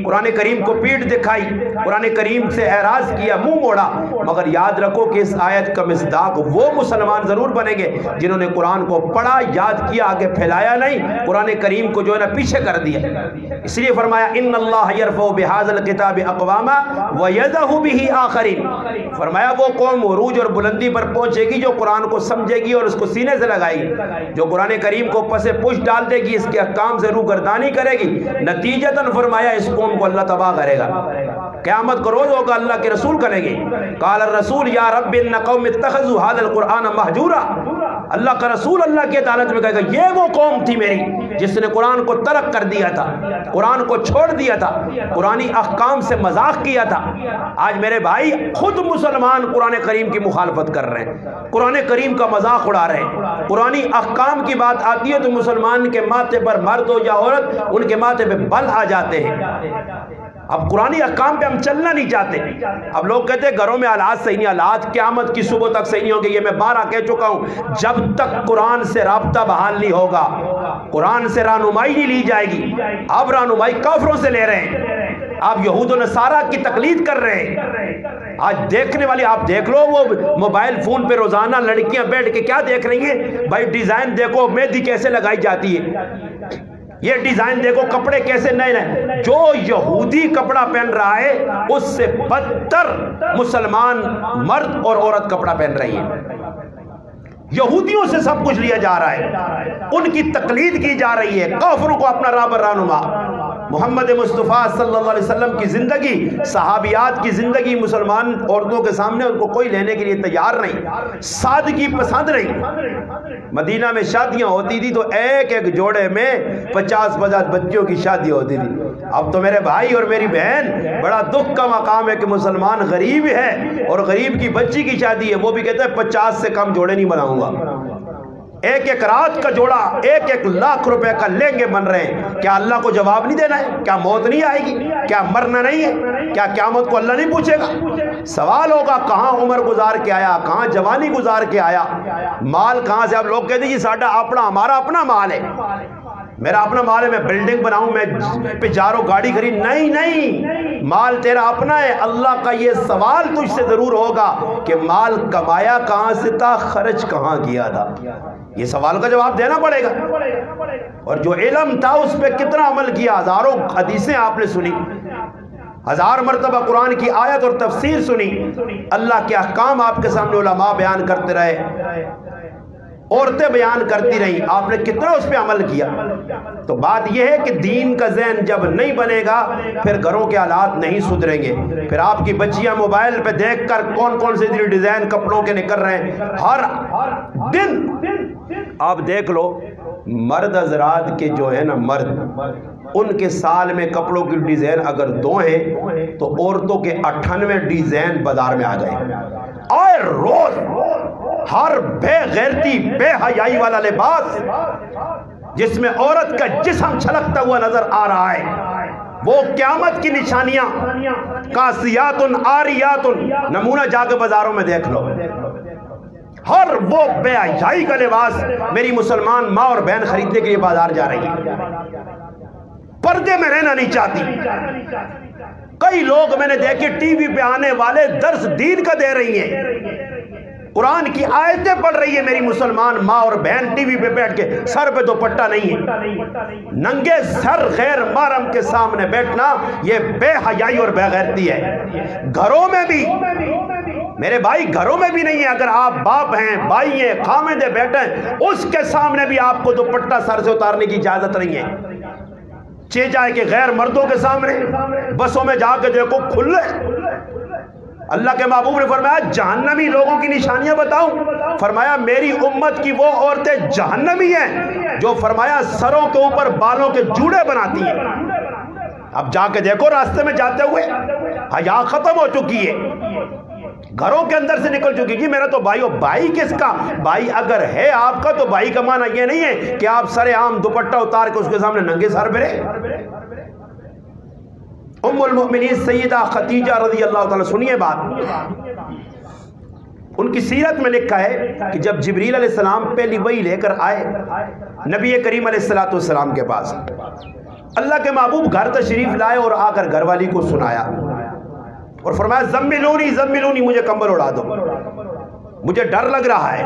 قرآن کریم کو پیٹھ دکھائی، قرآن کریم سے اعراض کیا، منہ موڑا، مگر یاد رکھو کہ اس آیت کا مصداق وہ مسلمان ضرور بنیں گے جنہوں نے قرآن کو پڑھا، یاد کیا، آگے پھیلایا نہیں، قرآن کریم کو جو ہے نا پیچھے کر دیا۔ اس لیے فرمایا ان اللہ یرفع بہذا الکتاب اقواما ویضع بہ آخرین، فرمایا وہ قوم عروج اور بلندی پر پہنچے گی جو قرآن کو سمجھے گی اور اس کو سینے سے لگائے گی، جو قرآن کریم کو پس پش ڈال دے گی، اس کے احکام سے روگردانی کرے گی، نتیجتاً فرمایا اس قوم کو اللہ تباہ کرے گا۔ قیامت کا روز ہوگا، اللہ کے رسول کریں گے، قال الرسول یا رب ان قوم اتخذوا هذا القرآن مہجورا، اللہ کا رسول اللہ کی عدالت میں کہے گا یہ وہ قوم تھی میری جس نے قرآن کو ترک کر دیا تھا، قرآن کو چھوڑ دیا تھا، قرآنی احکام سے مذاق کیا تھا۔ آج میرے بھائی خود مسلمان قرآن کریم کی مخالفت کر رہے ہیں، قرآن کریم کا مذاق اڑا رہے ہیں، قرآنی احکام کی بات آتی ہے تو مسلمان کے ماتھے پر مرد ہو یا عورت ان کے ماتھے پہ بل آ جاتے ہیں۔ اب قرآنی احکام پہ ہم چلنا نہیں چاہتے۔ اب لوگ کہتے ہیں گھروں میں حالات صحیح نہیں، حالات قیامت کی صبح تک صحیح نہیں ہوں گے، یہ میں بارہ کہہ چکا ہوں، جب تک قرآن سے رابطہ بحال نہیں ہوگا، قرآن سے رہنمائی نہیں لی جائے گی۔ اب رہنمائی کافروں سے لے رہے ہیں، آپ یہود و نصارہ کی تقلید کر رہے ہیں۔ آج دیکھنے والی آپ دیکھ لو، وہ موبائل فون پہ روزانہ لڑکیاں بیٹھ کے کیا دیکھ رہی ہیں، بھائی ڈیزائن دیکھو مہندی کیسے لگائی جاتی ہے، یہ ڈیزائن دیکھو کپڑے کیسے نئے نئے، جو یہودی کپڑا پہن رہا ہے اس سے بدتر مسلمان مرد اور عورت کپڑا پہن رہی ہے۔ یہودیوں سے سب کچھ لیا جا رہا ہے، ان کی تقلید کی جا رہی ہے، کافروں کو اپنا راہبر رہنما۔ محمد مصطفیٰ صلی اللہ علیہ وسلم کی زندگی، صحابیات کی زندگی مسلمان عورتوں کے سامنے ان کو کوئی لینے کے لیے تیار نہیں، سادگی پسند نہیں۔ مدینہ میں شادیاں ہوتی تھی تو ایک ایک جوڑے میں 50-50 بچیوں کی شادی ہوتی تھی۔ اب تو میرے بھائی اور میری بہن بڑا دکھ کا مقام ہے کہ مسلمان غریب ہے اور غریب کی بچی کی شادی ہے، وہ بھی کہتا ہے 50 سے کم جوڑے نہیں بناؤں گا۔ ایک ایک رات کا جوڑا 1-1 لاکھ روپے کا لہنگے بن رہے ہیں۔ کیا اللہ کو جواب نہیں دینا ہے؟ کیا موت نہیں آئے گی؟ کیا مرنا نہیں ہے؟ کیا قیامت کو اللہ نہیں پوچھے گا؟ سوال ہوگا کہاں عمر گزار کے آیا، کہاں جوانی گزار کے آیا، مال کہاں سے؟ اب لوگ کہتے ہیں جی ساڈا اپنا، ہمارا اپنا مال ہے، میرا اپنا مال ہے، میں بلڈنگ بناؤں، میں پجاروں گاڑی خرید، نہیں، مال تیرا اپنا ہے۔ اللہ کا یہ سوال تجھ سے ضرور ہوگا کہ مال کمایا کہاں سے تھا، خرچ کہاں کیا تھا، یہ سوال کا جواب دینا پڑے گا۔ اور جو علم تھا اس پہ کتنا عمل کیا، ہزاروں حدیثیں آپ نے سنی، 1000 مرتبہ قرآن کی آیت اور تفسیر سنی، اللہ کے احکام آپ کے سامنے علماء بیان کرتے رہے۔ عورتیں بیان کرتی رہیں، آپ نے کتنا اس پہ عمل کیا؟ تو بات یہ ہے کہ دین کا ذہن جب نہیں بنے گا پھر گھروں کے حالات نہیں سدھریں گے۔ پھر آپ کی بچیاں موبائل پہ دیکھ کر کون کون سے ڈیزائن کپڑوں کے نکل رہے ہیں، ہر دن آپ دیکھ لو۔ مرد حضرات کے جو ہے نا، مرد ان کے سال میں کپڑوں کی ڈیزائن اگر 2 ہیں تو عورتوں کے 98 ڈیزائن بازار میں آ گئے۔ آئے روز ہر بے غیرتی بے حیائی والا لباس جس میں عورت کا جسم چھلکتا ہوا نظر آ رہا ہے، وہ قیامت کی نشانیاں، کاسیات عاریات، نمونہ جا کے بازاروں میں دیکھ لو۔ ہر وہ بے حیائی کا لباس میری مسلمان ماں اور بہن خریدنے کے لیے بازار جا رہی ہے، پردے میں رہنا نہیں چاہتی۔ کئی لوگ میں نے دیکھے ٹی وی پہ آنے والے درس دین کا دے رہی ہیں، قرآن کی آیتیں پڑھ رہی ہے میری مسلمان ماں اور بہن، ٹی وی پہ بیٹھ کے سر پہ دوپٹہ نہیں ہے، ننگے سر غیر محرم کے سامنے بیٹھنا یہ بے حیائی اور بے غیرتی ہے۔ گھروں میں بھی میرے بھائی، گھروں میں بھی نہیں ہے، اگر آپ باپ ہیں، بھائی ہیں، خامد بیٹے ہیں، اس کے سامنے بھی آپ کو دوپٹہ سر سے اتارنے کی اجازت نہیں ہے۔ چیچائے کہ غیر مردوں کے سامنے بسوں میں جا کے دیکھو کھلے۔ اللہ کے محبوب نے فرمایا جہنمی لوگوں کی نشانیاں بتاؤں؟ فرمایا میری امت کی وہ عورتیں جہنمی ہیں جو فرمایا سروں کے اوپر بالوں کے جوڑے بناتی ہیں۔ اب جا کے دیکھو راستے میں جاتے ہوئے، حیا ختم ہو چکی ہے، گھروں کے اندر سے نکل چکی ہے۔ میرا تو بھائی، بھائی کس کا بھائی؟ اگر ہے آپ کا تو بھائی کا معنی یہ نہیں ہے کہ آپ سر عام دوپٹہ اتار کے اس کے سامنے ننگے سر پہ رہے۔ ام المؤمنین سیدہ خدیجہ رضی اللہ تعالیٰ، سنیے بات، ان کی سیرت میں لکھا ہے کہ جب جبریل علیہ السلام پہلی وحی لے کر آئے نبی کریم علیہ السلام کے پاس، اللہ کے محبوب گھر تشریف لائے اور آ کر گھر والی کو سنایا اور فرمایا زملونی زملونی، مجھے کمبل اڑا دو، مجھے ڈر لگ رہا ہے۔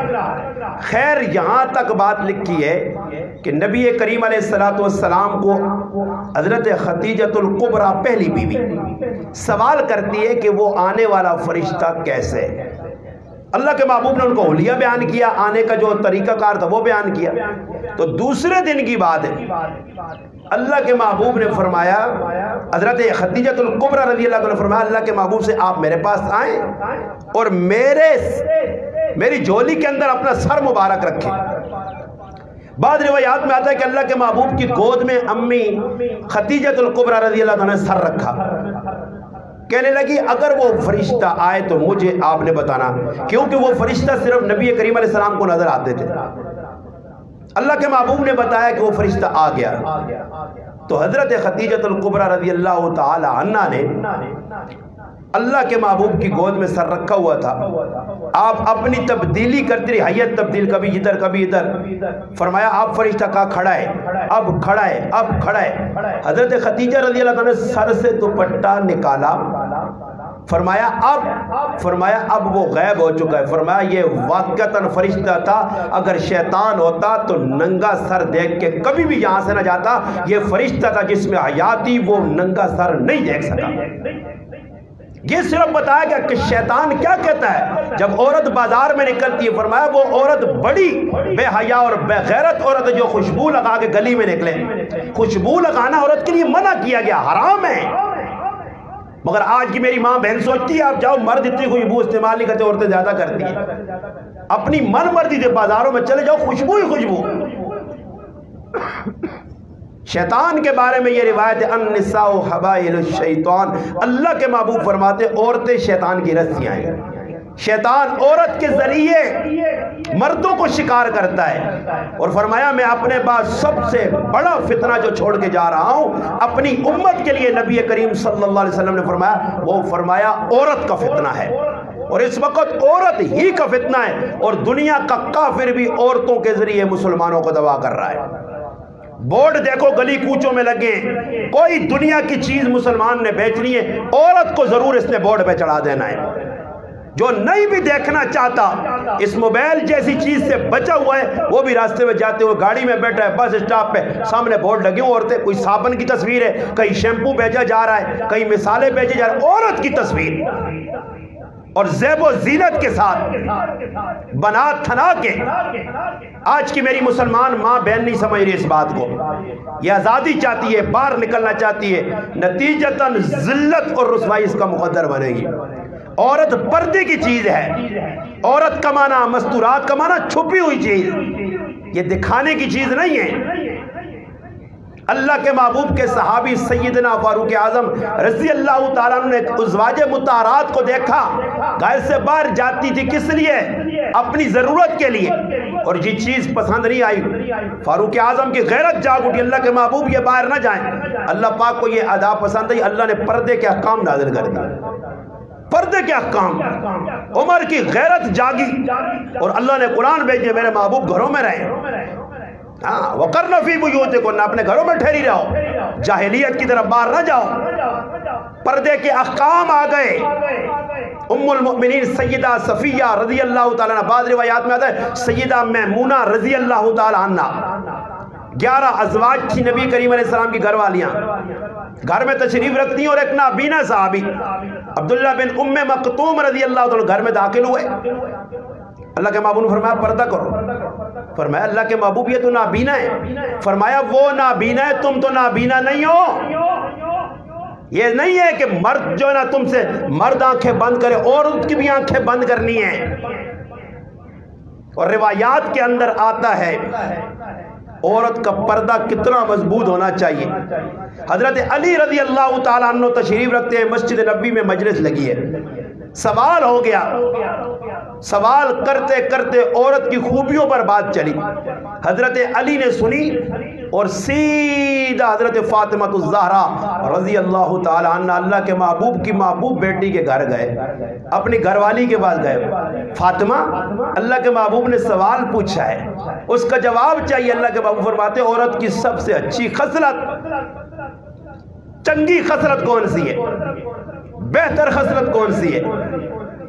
خیر یہاں تک بات لکھی ہے کہ نبی کریم علیہ السلام کو حضرت خدیجۃ الکبریٰ پہلی بیوی سوال کرتی ہے کہ وہ آنے والا فرشتہ کیسے ہے۔ اللہ کے محبوب نے ان کو حلیہ بیان کیا، آنے کا جو طریقہ کار تھا وہ بیان کیا۔ تو دوسرے دن کی بات ہے، اللہ کے محبوب نے فرمایا، حضرت خدیجۃ الکبریٰ رضی اللہ عنہ نے فرمایا اللہ کے محبوب سے آپ میرے پاس آئیں اور میری جھولی کے اندر اپنا سر مبارک رکھیں۔ بعض روایات میں آتا ہے کہ اللہ کے محبوب کی گود میں امی خدیجۃ الکبریٰ رضی اللہ عنہ نے سر رکھا، کہنے لگی اگر وہ فرشتہ آئے تو مجھے آپ نے بتانا، کیونکہ وہ فرشتہ صرف نبی کریم علیہ السلام کو نظر آتے تھے۔ اللہ کے محبوب نے بتایا کہ وہ فرشتہ آ گیا، تو حضرت خدیجۃ الکبریٰ رضی اللہ تعالی عنہ نے اللہ کے محبوب کی گود میں سر رکھا ہوا تھا، آپ اپنی تبدیلی کرتی رہی، حیت تبدیل، کبھی ادھر کبھی ادھر۔ فرمایا آپ فرشتہ کہاں کھڑا ہے، اب کھڑا ہے، اب کھڑا ہے۔ حضرت خدیجہ رضی اللہ عنہ نے سر سے دوپٹہ نکالا، فرمایا اب وہ غائب ہو چکا ہے۔ فرمایا یہ واقعتاً فرشتہ تھا، اگر شیطان ہوتا تو ننگا سر دیکھ کے کبھی بھی یہاں سے نہ جاتا، یہ فرشتہ تھا جس میں حیاتی، وہ ننگا سر نہیں دیکھ سکا۔ یہ صرف بتایا گیا کہ شیطان کیا کہتا ہے جب عورت بازار میں نکلتی ہے۔ فرمایا وہ عورت بڑی بے حیا اور بے غیرت عورت ہے جو خوشبو لگا کے گلی میں نکلے۔ خوشبو لگانا عورت کے لیے منع کیا گیا، حرام ہے، مگر آج کی میری ماں بہن سوچتی ہے آپ جاؤ، مرد اتنی خوشبو استعمال نہیں کرتے، عورتیں زیادہ کرتی ہیں، اپنی من مرضی سے بازاروں میں چلے جاؤ، خوشبو ہی خوشبو۔ شیطان کے بارے میں یہ روایت ہے النساء حبائل الشیطان، اللہ کے محبوب فرماتے عورتیں شیطان کی رسیاں ہیں، شیطان عورت کے ذریعے مردوں کو شکار کرتا ہے۔ اور فرمایا میں اپنے پاس سب سے بڑا فتنہ جو چھوڑ کے جا رہا ہوں اپنی امت کے لیے، نبی کریم صلی اللہ علیہ وسلم نے فرمایا، وہ فرمایا عورت کا فتنہ ہے، اور اس وقت عورت ہی کا فتنہ ہے، اور دنیا کا کافر بھی عورتوں کے ذریعے مسلمانوں کو دبا کر رہا ہے۔ بورڈ دیکھو گلی کوچوں میں لگے، کوئی دنیا کی چیز مسلمان نے بیچنی ہے، عورت کو ضرور اس نے بورڈ پہ چڑھا دینا ہے۔ جو نہیں بھی دیکھنا چاہتا اس موبائل جیسی چیز سے بچا ہوا ہے، وہ بھی راستے میں جاتے ہوئے گاڑی میں بیٹھا ہے، بس اسٹاپ پہ سامنے بورڈ لگے ہوئے، عورتیں، کوئی صابن کی تصویر ہے، کہیں شیمپو بھیجا جا رہا ہے، کہیں مثالیں بھیجے جا رہے ہیں، عورت کی تصویر۔ اور زیب و زینت کے ساتھ بنا تھنا کے آج کی میری مسلمان ماں بہن نہیں سمجھ رہی اس بات کو. یہ آزادی چاہتی ہے، باہر نکلنا چاہتی ہے، نتیجتاً ذلت اور رسوائی اس کا مقدر بنے گی. عورت پردے کی چیز ہے. عورت کا معنی، مستورات کا معنی چھپی ہوئی چیز، یہ دکھانے کی چیز نہیں ہے. اللہ کے محبوب کے صحابی سیدنا فاروق اعظم رضی اللہ تعالیٰ عنہ نے ازواج مطہرات کو دیکھا، گھر سے باہر جاتی تھی کس لیے؟ اپنی ضرورت کے لیے، اور یہ چیز پسند نہیں آئی. فاروق اعظم کی غیرت جاگ اٹھی، اللہ کے محبوب یہ باہر نہ جائیں. اللہ پاک کو یہ ادا پسند آئی، اللہ نے پردے کے احکام نازل کر دیے. پردے کے احکام، عمر کی غیرت جاگی اور اللہ نے قرآن بھیجے، میرے محبوب گھروں میں رہیں. ہاں، وَقَرْنَ فِي بُيُوتِكُنَّ، اپنے گھروں میں ٹھہری رہو، جاہلیت کی طرف باہر نہ جاؤ. پردے کے احکام آ گئے. ام المؤمنین سیدہ صفیہ رضی اللہ تعالیٰ عنہ، بعض روایات میں آتا ہے سیدہ میمونہ رضی اللہ تعالیٰ عنہ. 11 ازواج تھی نبی کریم علیہ السلام کی گھر والیاں، گھر میں تشریف رکھتی ہیں. اور ایک نابینا صحابی عبداللہ بن ام مکتوم رضی اللہ تعالیٰ گھر میں داخل ہوئے. اللہ کے محبوب نے فرمایا پردہ کرو. فرمایا اللہ کے محبوب یہ تو نابینا ہے. فرمایا وہ نابینا ہے، تم تو نابینا نہیں ہو. یہ نہیں ہے کہ مرد جو ہے نا تم سے مرد آنکھیں بند کرے، عورت کی بھی آنکھیں بند کرنی ہیں. اور روایات کے اندر آتا ہے عورت کا پردہ کتنا مضبوط ہونا چاہیے. حضرت علی رضی اللہ تعالیٰ عنہ تشریف رکھتے ہیں، مسجد نبی میں مجلس لگی ہے. سوال ہو گیا، سوال کرتے کرتے عورت کی خوبیوں پر بات چلی. حضرت علی نے سنی اور سیدھا حضرت فاطمہ الزہرا رضی اللہ تعالی عنہ، اللہ کے محبوب کی محبوب بیٹی کے گھر گئے، اپنی گھر والی کے پاس گئے. فاطمہ، اللہ کے محبوب نے سوال پوچھا ہے، اس کا جواب چاہیے. اللہ کے محبوب فرماتے عورت کی سب سے اچھی خصلت، چنگی خصلت کون سی ہے، بہتر خصلت کون سی ہے؟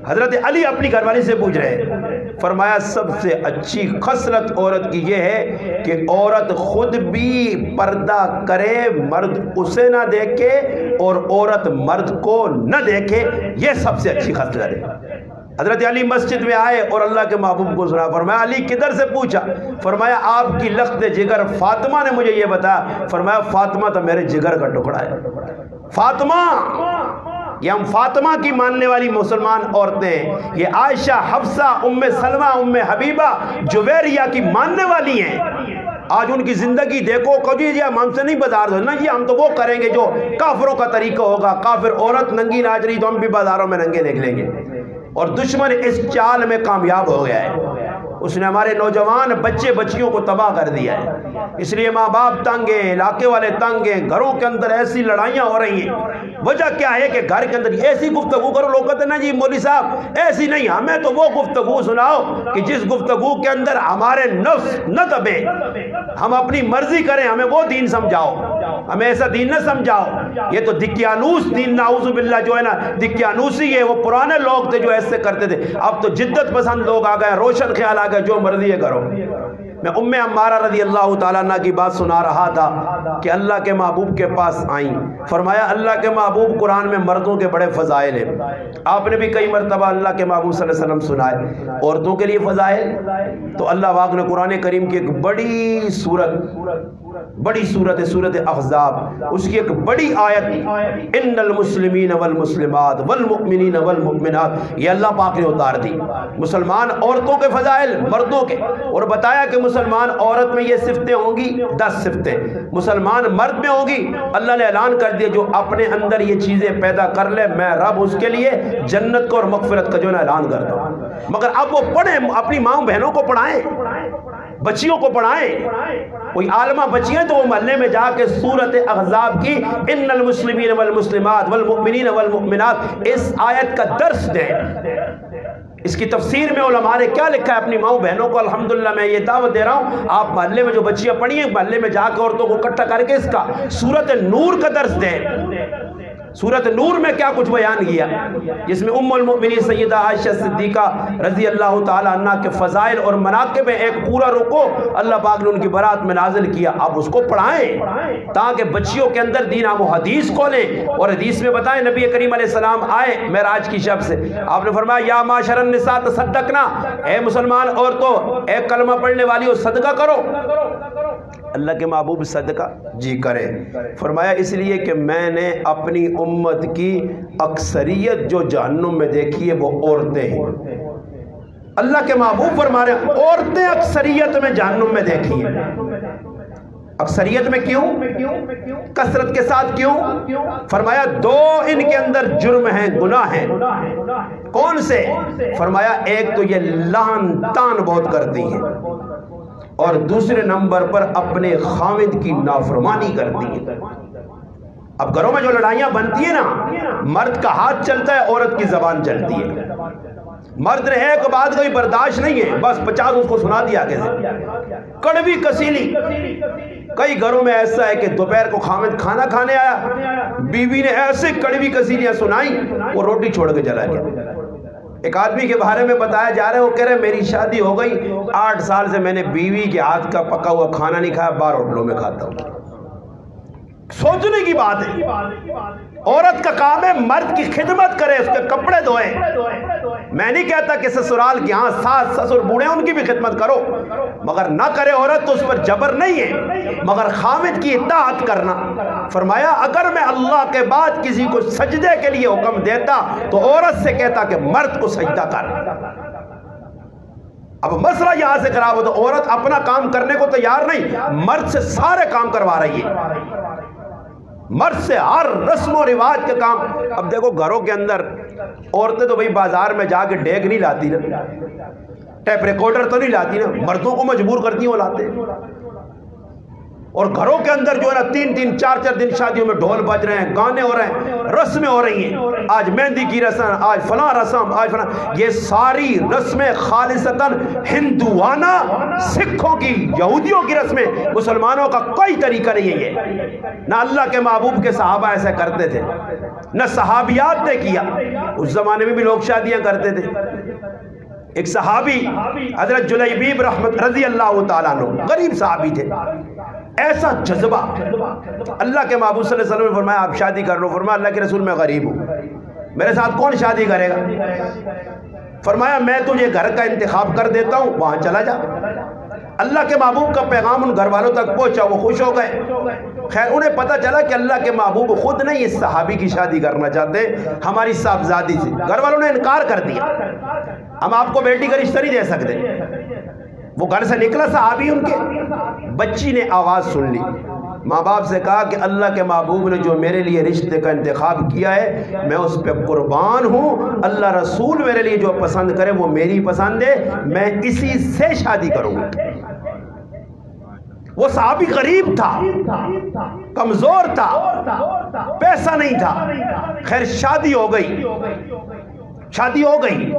حضرت علی اپنی گھر والی سے پوچھ رہے ہیں. فرمایا سب سے اچھی خصلت عورت کی یہ ہے کہ عورت خود بھی پردہ کرے، مرد اسے نہ دیکھے اور عورت مرد کو نہ دیکھے، یہ سب سے اچھی خصلت ہے. حضرت علی مسجد میں آئے اور اللہ کے محبوب کو سنا. فرمایا علی کدھر سے پوچھا؟ فرمایا آپ کی لخت جگر فاطمہ نے مجھے یہ بتایا. فرمایا فاطمہ تو میرے جگر کا ٹکڑا ہے. فاطمہ، یہ ہم فاطمہ کی ماننے والی مسلمان عورتیں، یہ عائشہ، حفصہ، ام سلمہ، ام حبیبہ، جویریہ کی ماننے والی ہیں. آج ان کی زندگی دیکھو، کبھی یہ ہم سے نہیں بازار دو نا، یہ ہم تو وہ کریں گے جو کافروں کا طریقہ ہوگا. کافر عورت ننگی ناچ رہی تو ہم بھی بازاروں میں ننگے نکلیں گے. اور دشمن اس چال میں کامیاب ہو گیا ہے. اس نے ہمارے نوجوان بچے بچیوں کو تباہ کر دیا ہے. اس لیے ماں باپ تنگ ہیں، علاقے والے تنگ ہیں، گھروں کے اندر ایسی لڑائیاں ہو رہی ہیں. وجہ کیا ہے کہ گھر کے اندر ایسی گفتگو کرو. لوگ کہتے ہیں نا جی مولوی صاحب ایسی نہیں، ہمیں تو وہ گفتگو سناؤ کہ جس گفتگو کے اندر ہمارے نفس نہ دبے، ہم اپنی مرضی کریں. ہمیں وہ دین سمجھاؤ، ہمیں ایسا دین نہ سمجھاؤ. یہ تو دقیانوس دین، نعوذ باللہ جو ہے نا دقیانوسی ہے. وہ پرانے لوگ تھے جو ایسے کرتے تھے. اب تو جدت پسند لوگ آ گئے، روشن خیال آ گئے، جو مرضی ہے کرو. میں ام عمارہ رضی اللہ تعالیٰ عنہ کی بات سنا رہا تھا کہ اللہ کے محبوب کے پاس آئیں. فرمایا اللہ کے محبوب قرآن میں مردوں کے بڑے فضائل ہیں. آپ نے بھی کئی مرتبہ اللہ کے محبوب صلی اللہ علیہ وسلم سنائے عورتوں کے لیے فضائل. تو اللہ پاک نے قرآن کریم کی ایک بڑی صورت ہے سورت احزاب، اس کی ایک بڑی آیت ان المسلمین والمسلمات والمؤمنین والمؤمنات، یہ اللہ پاک نے اتار دی. مسلمان عورتوں کے فضائل، مردوں کے، اور بتایا کہ مسلمان عورت میں یہ صفتیں ہوں گی، 10 صفتیں. مسلمان مرد میں ہوں گی. اللہ نے اعلان کر دیا جو اپنے اندر یہ چیزیں پیدا کر لے میں رب اس کے لیے جنت کو اور مغفرت کا جو ہے اعلان کرتا ہوں. مگر اب وہ پڑھیں، اپنی ماں بہنوں کو پڑھائیں، بچیوں کو پڑھائیں. کوئی عالمہ بچیاں تو وہ محلے میں جا کے سورت احزاب کی ان المسلمین والمسلمات والمؤمنین والمؤمنات اس آیت کا درس دیں. اس کی تفسیر میں علماء نے کیا لکھا ہے اپنی ماؤں بہنوں کو. الحمدللہ میں یہ دعوت دے رہا ہوں، آپ محلے میں جو بچیاں پڑھی ہیں محلے میں جا کے عورتوں کو اکٹھا کر کے اس کا سورت نور کا درس دیں. سورۃ نور میں کیا کچھ بیان کیا، جس میں ام المؤمنین سیدہ عائشہ صدیقہ رضی اللہ تعالی عنہ کے فضائل اور مناقب میں ایک پورا رکوع اللہ پاک نے ان کی برات میں نازل کیا. اب اس کو پڑھائیں تاکہ بچیوں کے اندر دین و حدیث کو لیں. اور حدیث میں بتائیں نبی کریم علیہ السلام آئے معراج کی شب سے، آپ نے فرمایا یا معاشر النساء تصدقنا، اے مسلمان عورتوں، ایک کلمہ پڑھنے والی ہو صدقہ کرو. اللہ کے محبوب صدقہ جی کرے. فرمایا اس لیے کہ میں نے اپنی امت کی اکثریت جو جہنم میں دیکھی ہے وہ عورتیں ہیں. اللہ کے محبوب فرما رہے ہیں عورتیں اکثریت میں جہنم میں دیکھی ہیں. اکثریت میں کیوں؟ کثرت کے ساتھ کیوں؟ فرمایا دو ان کے اندر جرم ہیں، گناہ ہیں. کون سے؟ فرمایا ایک تو یہ لعن تان بہت کرتی ہیں، اور دوسرے نمبر پر اپنے خاوند کی نافرمانی کرتی ہیں. اب گھروں میں جو لڑائیاں بنتی ہیں نا، مرد کا ہاتھ چلتا ہے، عورت کی زبان چلتی ہے. مرد نے ایک بات کوئی برداشت نہیں ہے، بس 50 اس کو سنا دیا آگے سے. کڑوی کسیلی. کئی گھروں میں ایسا ہے کہ دوپہر کو خاوند کھانا کھانے آیا، بیوی نے ایسے کڑوی کسیلیاں سنائی، وہ روٹی چھوڑ کے چلا گیا. ایک آدمی کے بارے میں بتایا جا رہا ہے، وہ کہہ رہے میری شادی ہو گئی، 8 سال سے میں نے بیوی کے ہاتھ کا پکا ہوا کھانا نہیں کھایا، باہر ہوٹلوں میں کھاتا ہوں. سوچنے کی بات ہے. عورت کا کام ہے مرد کی خدمت کرے، اس کے کپڑے دھوئے. میں نہیں کہتا کہ سسرال کی ہاں ساس سسر بوڑھے ان کی بھی خدمت کرو، مگر نہ کرے عورت تو اس پر جبر نہیں ہے، مگر خاوند کی اطاعت کرنا. فرمایا اگر میں اللہ کے بعد کسی کو سجدے کے لیے حکم دیتا تو عورت سے کہتا کہ مرد کو سجدہ کر. اب مسئلہ یہاں سے خراب ہو تو عورت اپنا کام کرنے کو تیار نہیں، مرد سے سارے کام کروا رہی ہے، مرد سے ہر رسم و رواج کے کام. اب دیکھو گھروں کے اندر عورتیں تو بھئی بازار میں جا کے ڈیگ نہیں لاتی نا، ٹیپ ریکارڈر تو نہیں لاتی نا، مردوں کو مجبور کرتی ہیں وہ لاتے. اور گھروں کے اندر جو ہے نا 3-3 4-4 دن شادیوں میں ڈھول بج رہے ہیں، گانے ہو رہے ہیں، رسمیں ہو رہی ہیں. آج مہندی کی رسم، آج فلاں رسم، آج فلاں. یہ ساری رسمیں خالصتاً ہندوانہ، سکھوں کی، یہودیوں کی رسمیں. مسلمانوں کا کوئی طریقہ نہیں ہے یہ. نہ اللہ کے محبوب کے صحابہ ایسا کرتے تھے، نہ صحابیات نے کیا. اس زمانے میں بھی لوگ شادیاں کرتے تھے. ایک صحابی حضرت جلیبیب رحمت رضی اللہ تعالیٰ عنہ، غریب صحابی تھے. ایسا جذبہ، اللہ کے محبوب صلی اللہ علیہ وسلم نے فرمایا آپ شادی کر لو. فرمایا اللہ کے رسول میں غریب ہوں، میرے ساتھ کون شادی کرے گا؟ فرمایا میں تجھے گھر کا انتخاب کر دیتا ہوں، وہاں چلا جا. اللہ کے محبوب کا پیغام ان گھر والوں تک پہنچا، وہ خوش ہو گئے. خیر انہیں پتہ چلا کہ اللہ کے محبوب خود نہیں اس صحابی کی شادی کرنا چاہتے، ہماری صاحبزادی سے. گھر والوں نے انکار کر دیا، ہم آپ کو بیٹی کا رشتہ نہیں دے سکتے. وہ گھر سے نکلا صحابی ان کے. بچی نے آواز سن لی، ماں باپ سے کہا کہ اللہ کے محبوب نے جو میرے لیے رشتے کا انتخاب کیا ہے میں اس پہ قربان ہوں. اللہ رسول میرے لیے جو پسند کرے وہ میری پسند ہے، میں اسی سے شادی کروں گا. وہ صحابی غریب تھا، کمزور تھا، پیسہ نہیں تھا. خیر شادی ہو گئی، شادی ہو گئی،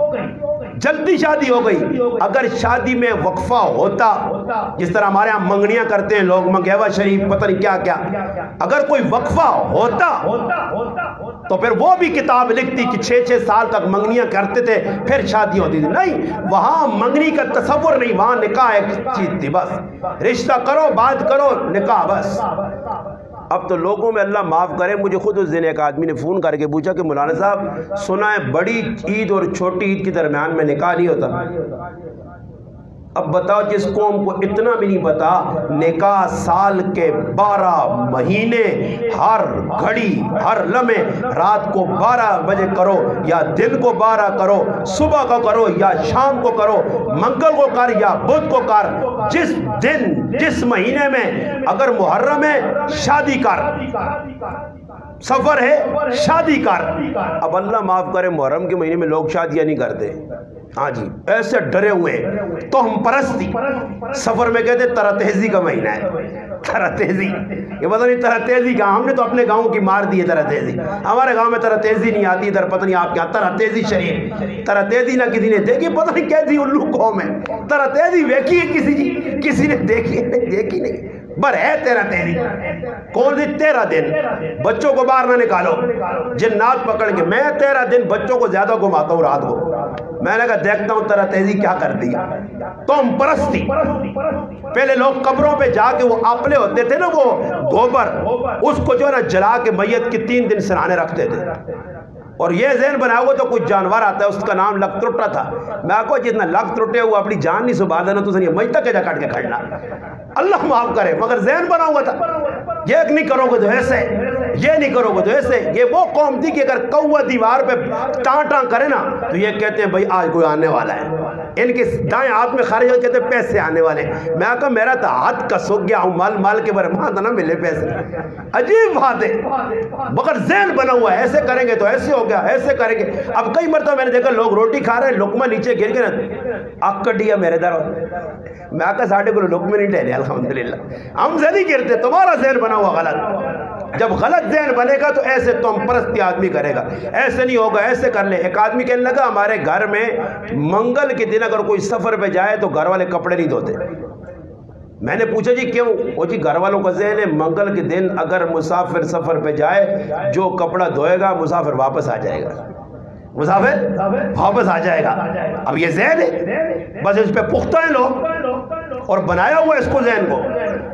جلدی شادی ہو گئی. اگر شادی میں وقفہ ہوتا، جس طرح ہمارے ہاں منگنیاں کرتے ہیں لوگ، منگیوا شریف پتہ نہیں کیا کیا، اگر کوئی وقفہ ہوتا تو پھر وہ بھی کتاب لکھتی کہ 6-6 سال تک منگنیاں کرتے تھے پھر شادی ہوتی تھی. نہیں، وہاں منگنی کا تصور نہیں، وہاں نکاح ایک چیز تھی. بس رشتہ کرو، بات کرو، نکاح بس. اب تو لوگوں میں اللہ معاف کرے، مجھے خود اس دن ایک آدمی نے فون کر کے پوچھا کہ مولانا صاحب سنا ہے بڑی عید اور چھوٹی عید کے درمیان میں نکاح نہیں ہوتا. اب بتاؤ جس قوم کو اتنا بھی نہیں پتا، نکاح سال کے 12 مہینے، ہر گھڑی ہر لمحے، رات کو 12 بجے کرو یا دن کو 12 کرو، صبح کو کرو یا شام کو کرو، منگل کو کر یا بدھ کو کر، جس دن جس مہینے میں، اگر محرم ہے شادی کر، سفر ہے شادی کر. اب اللہ معاف کرے محرم کے مہینے میں لوگ شادیاں نہیں کرتے. ہاں جی ایسے ڈرے ہوئے ہیں تو ہم پرستی. سفر میں کہتے ترا تیزی کا مہینہ ہے. ترا تیزی، یہ پتہ نہیں ترا تیزی کا، ہم نے تو اپنے گاؤں کی مار دی ہے ترا تیزی. ہمارے گاؤں میں ترا تیزی نہیں آتی، ادھر پتہ نہیں آپ کیا ترا تیزی شریف. ترا تیزی نہ کسی نے دیکھی، پتہ نہیں کیسی الو قوم ہے. ترا تیزی ویکھی ہے کسی نے دیکھی نہیں. بر ہے 13 تیری کون سی 13 دن بچوں کو باہر نہ نکالو جنات پکڑ کے میں 13 دن بچوں کو زیادہ گھماتا ہوں رات کو میں نے کہا دیکھتا ہوں تیرا تیزی کیا کر دی تم پرستی پہلے لوگ قبروں پہ جا کے وہ آپلے ہوتے تھے نا وہ گوبر اس کو جو ہے نا جلا کے میت کی 3 دن سرانے رکھتے تھے اور یہ ذہن بنا ہوا تو کچھ جانور آتا ہے اس کا نام لگ ترٹا تھا میں آپ کو جتنا لگ ترٹے ہوا اپنی جان نہیں سبھا دینا تو سنیے میت تک جا کٹ کے کھڑنا اللہ معاف کرے مگر ذہن بنا ہوا تھا یہ نہیں کرو گے تو ایسے یہ نہیں کرو گے تو ایسے یہ وہ قوم تھی کہ اگر کوا دیوار پہ ٹاں کرے نا تو یہ کہتے ہیں بھائی آج کوئی آنے والا ہے ان کے دائیں ہاتھ میں خارج ہو کہتے ہیں پیسے آنے والے میں کہا میرا تو ہاتھ کا سوکھ گیا ہوں مال کے برمات نہ ملے پیسے عجیب بات ہے مگر ذہن بنا ہوا ہے ایسے کریں گے تو ایسے ہو گیا ایسے کریں گے اب کئی مرتبہ میں نے دیکھا لوگ روٹی کھا رہے ہیں لقمہ نیچے گر کے نا آگ کٹیا میرے در میں کہا ساڑھے کو لقمہ نہیں ٹھہرے الحمدللہ ہم سے نہیں گرتے تمہارا ذہن بنا ہوا غلط جب غلط ذہن بنے گا تو ایسے تم پرستی آدمی کرے گا ایسے نہیں ہوگا ایسے کر لے ایک آدمی کہنے لگا ہمارے گھر میں منگل کے دن اگر کوئی سفر پہ جائے تو گھر والے کپڑے نہیں دھوتے میں نے پوچھا جی کیوں وہ جی گھر والوں کا ذہن ہے منگل کے دن اگر مسافر سفر پہ جائے جو کپڑا دھوئے گا مسافر واپس آ جائے گا مسافر واپس آ جائے گا اب یہ ذہن ہے بس اس پہ پختہ ہیں لوگ اور بنایا ہوا اس کو ذہن کو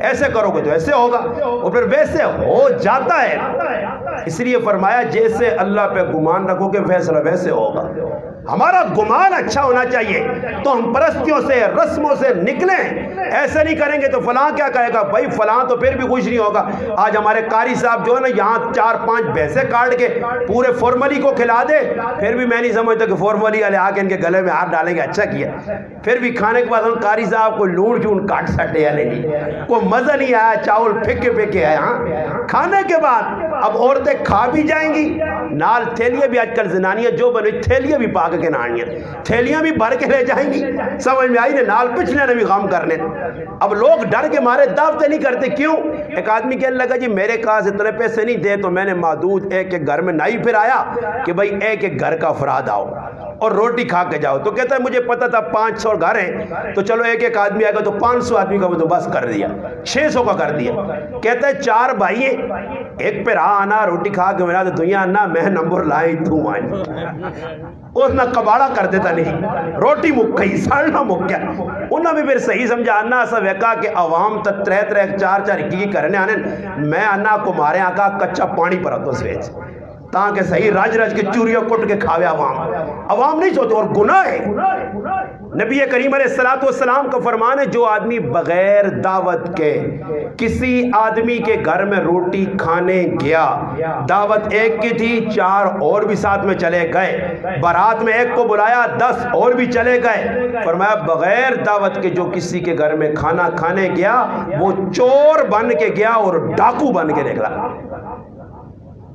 ایسے کرو گے تو ایسے ہوگا اور پھر ویسے ہو جاتا ہے اس لیے فرمایا جیسے اللہ پہ گمان رکھو کہ فیصلہ ویسے ہوگا ہمارا گمان اچھا ہونا چاہیے تو ہم پرستیوں سے رسموں سے نکلیں ایسے نہیں کریں گے تو فلاں کیا کہے گا بھائی فلاں تو پھر بھی کچھ نہیں ہوگا آج ہمارے قاری صاحب جو ہے نا یہاں 4-5 بھینسیں کاٹ کے پورے فارملی کو کھلا دے پھر بھی میں نہیں سمجھتا کہ فارملی والے آ کے ان کے گلے میں ہاتھ ڈالیں گے اچھا کیا پھر بھی کھانے کے بعد ہم قاری صاحب کو لون چون کاٹ سٹے یا نہیں کوئی مزہ نہیں آیا چاول پھکے آیا ہاں کھانے کے بعد اب عورتیں کھا بھی جائیں گی نال تھیلیاں بھی آج کل زنانیاں جو بنی تھیلیاں بھی پاک کے نانیاں تھیلیاں بھی بھر کے لے جائیں گی سمجھ میں آئی نے نال پچھلے نے بھی غم کرنے اب لوگ ڈر کے مارے دعوتیں نہیں کرتے کیوں ایک آدمی کہنے لگا جی میرے پاس اتنے پیسے نہیں دے تو میں نے محدود ایک گھر میں نہیں پھر آیا کہ بھائی ایک گھر کا افراد آؤ اور روٹی کھا کے جاؤ تو کہتا ہے مجھے پتا تھا 500 گھر ہیں تو چلو ایک آدمی آئے گا تو 500 آدمی کا بندوبست کر دیا 600 کا کر دیا کہتا ہے 4 بھائی ہیں ایک پہ رہا آنا روٹی کھا کے میرا تو دنیا آنا میں نمبر لائی تو آئیں اس نہ کباڑا کر دیتا نہیں روٹی مک گئی سڑنا مک گیا انہوں نے بھی پھر صحیح سمجھا آنا ایسا ویکا کہ عوام تا 3-3 4 کرنے آنے میں آنا کو مارے آکا کچا پانی پر آتو سویچ تاکہ صحیح راج کے چوریوں کٹ کے کھاوے عوام نہیں سوتے اور گناہ ہے نبی کریم علیہ السلام کا فرمان ہے جو آدمی بغیر دعوت کے کسی آدمی کے گھر میں روٹی کھانے گیا دعوت ایک کی تھی 4 اور بھی ساتھ میں چلے گئے بارات میں ایک کو بلایا 10 اور بھی چلے گئے فرمایا بغیر دعوت کے جو کسی کے گھر میں کھانا کھانے گیا وہ چور بن کے گیا اور ڈاکو بن کے نکلا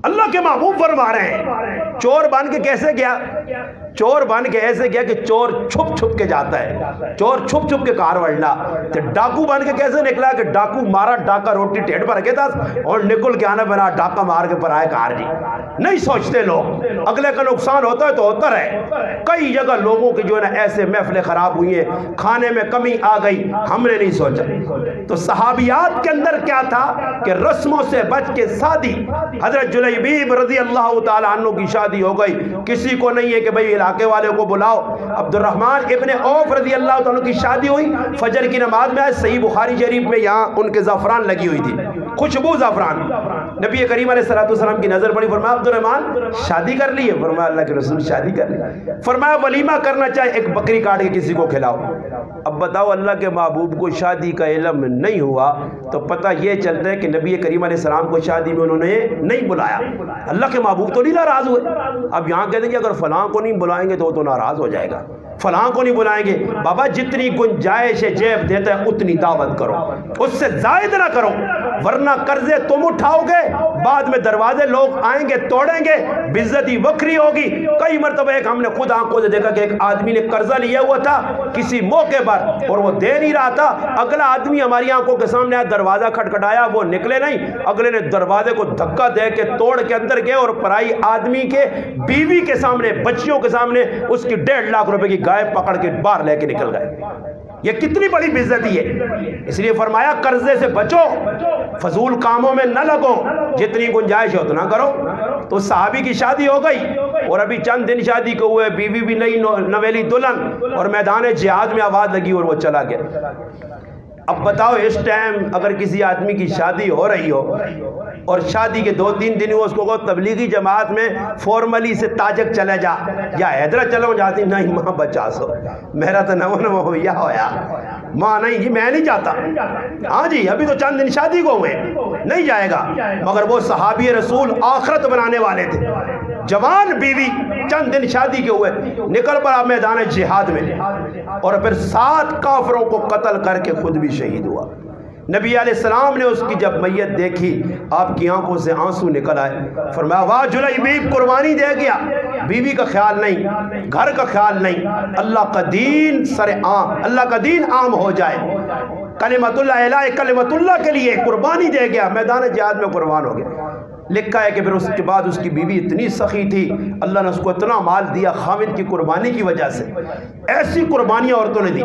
اللہ کے محبوب فرما رہے ہیں چور بن کے کیسے گیا چور بن کے ایسے گیا کہ چور چھپ کے جاتا ہے چور چھپ کے کار وڑنا تو ڈاکو بن کے کیسے نکلا کہ ڈاکو مارا ڈاکا روٹی ٹھیٹ پر رکھے تھا اور نکل کے آنا بنا ڈاکا مار کے پر آئے کار نہیں سوچتے لوگ اگلے کا نقصان ہوتا ہے تو ہوتا رہے کئی جگہ لوگوں کی جو ہے نا ایسے محفلیں خراب ہوئی ہیں کھانے میں کمی آ گئی ہم نے نہیں سوچا تو صحابیات کے اندر کیا تھا کہ رسموں سے بچ کے شادی حضرت جلیبیب رضی اللہ تعالیٰ عنہ کی شادی ہو گئی کسی کو نہیں ہے کہ بھئی علاقے والے کو بلاؤ عبد الرحمن ابن عوف رضی اللہ تعالیٰ کی شادی ہوئی فجر کی نماز میں صحیح بخاری شریف میں یہاں ان کے زعفران لگی ہوئی تھی خوشبو زعفران نبی کریم علیہ السلام کی نظر پڑی فرمایا عبد الرحمن شادی کر لی ہے فرمایا اللہ کے رسول شادی کر لی فرمایا ولیمہ کرنا چاہے ایک بکری کاٹ کے کسی کو کھلاؤ اب بتاؤ اللہ کے محبوب کو شادی کا علم نہیں ہوا تو پتہ یہ چلتا ہے کہ نبی کریم علیہ السلام کو شادی میں انہوں نے نہیں بلایا اللہ کے محبوب تو نہیں ناراض ہوئے اب یہاں کہتے ہیں کہ اگر فلاں کو نہیں بلائیں گے تو وہ تو ناراض ہو جائے گا فلاں کو نہیں بلائیں گے بابا جتنی گنجائش جیب دیتا ہے اتنی دعوت کرو اس سے زائد نہ کرو ورنہ قرضے تم اٹھاؤ گے بعد میں دروازے لوگ آئیں گے توڑیں گے بزتی وکری ہوگی کئی مرتبہ ایک ہم نے خود آنکھوں سے دیکھا کہ ایک آدمی نے قرضہ لیا ہوا تھا کسی موقع پر اور وہ دے نہیں رہا تھا اگلا آدمی ہماری آنکھوں کے سامنے آیا دروازہ کھٹکھٹایا وہ نکلے نہیں اگلے نے دروازے کو دھکا دے کے توڑ کے اندر گئے اور پرائی آدمی کے بیوی کے سامنے بچیوں کے سامنے اس کی 1.5 لاکھ روپے کی گائے پکڑ کے باہر لے کے نکل گئے یہ کتنی بڑی بےعزتی ہے. اس لیے فرمایا قرضے سے بچو، فضول کاموں میں نہ لگو، جتنی گنجائش ہے اتنا کرو. تو صحابی کی شادی ہو گئی اور ابھی چند دن شادی کو ہوئے، بیوی بھی نئی نویلی دلہن، اور میدان جہاد میں آواز لگی اور وہ چلا گیا. اب بتاؤ اس ٹائم اگر کسی آدمی کی شادی ہو رہی ہو اور شادی کے 2-3 دن اس کو تبلیغی جماعت میں فارملی سے تاجک چلے جا یا حیدرہ چلو جاتی، نہیں ماں بچا سو میرا تو نو ہویا ماں نہیں جی میں نہیں جاتا. ہاں جی ابھی تو چند دن شادی کو ہوئے، نہیں جائے گا. مگر وہ صحابی رسول آخرت بنانے والے تھے. جوان بیوی چند دن شادی کے ہوئے نکل پڑا میدان جہاد میں، اور پھر 7 کافروں کو قتل کر کے خود بھی شہید ہوا. نبی علیہ السلام نے اس کی جب میت دیکھی آپ کی آنکھوں سے آنسو نکل آئے. فرمایا واہ جلیبیب قربانی دے گیا، بیوی کا خیال نہیں، گھر کا خیال نہیں، اللہ کا دین اللہ کا دین عام ہو جائے. کلمت اللہ الہ کلمت اللہ کے لیے قربانی دے گیا، میدان جہاد میں قربان ہو گیا. لکھا ہے کہ پھر اس کے بعد اس کی بیوی اتنی سخی تھی، اللہ نے اس کو اتنا مال دیا خاوند کی قربانی کی وجہ سے. ایسی قربانیاں عورتوں نے دی.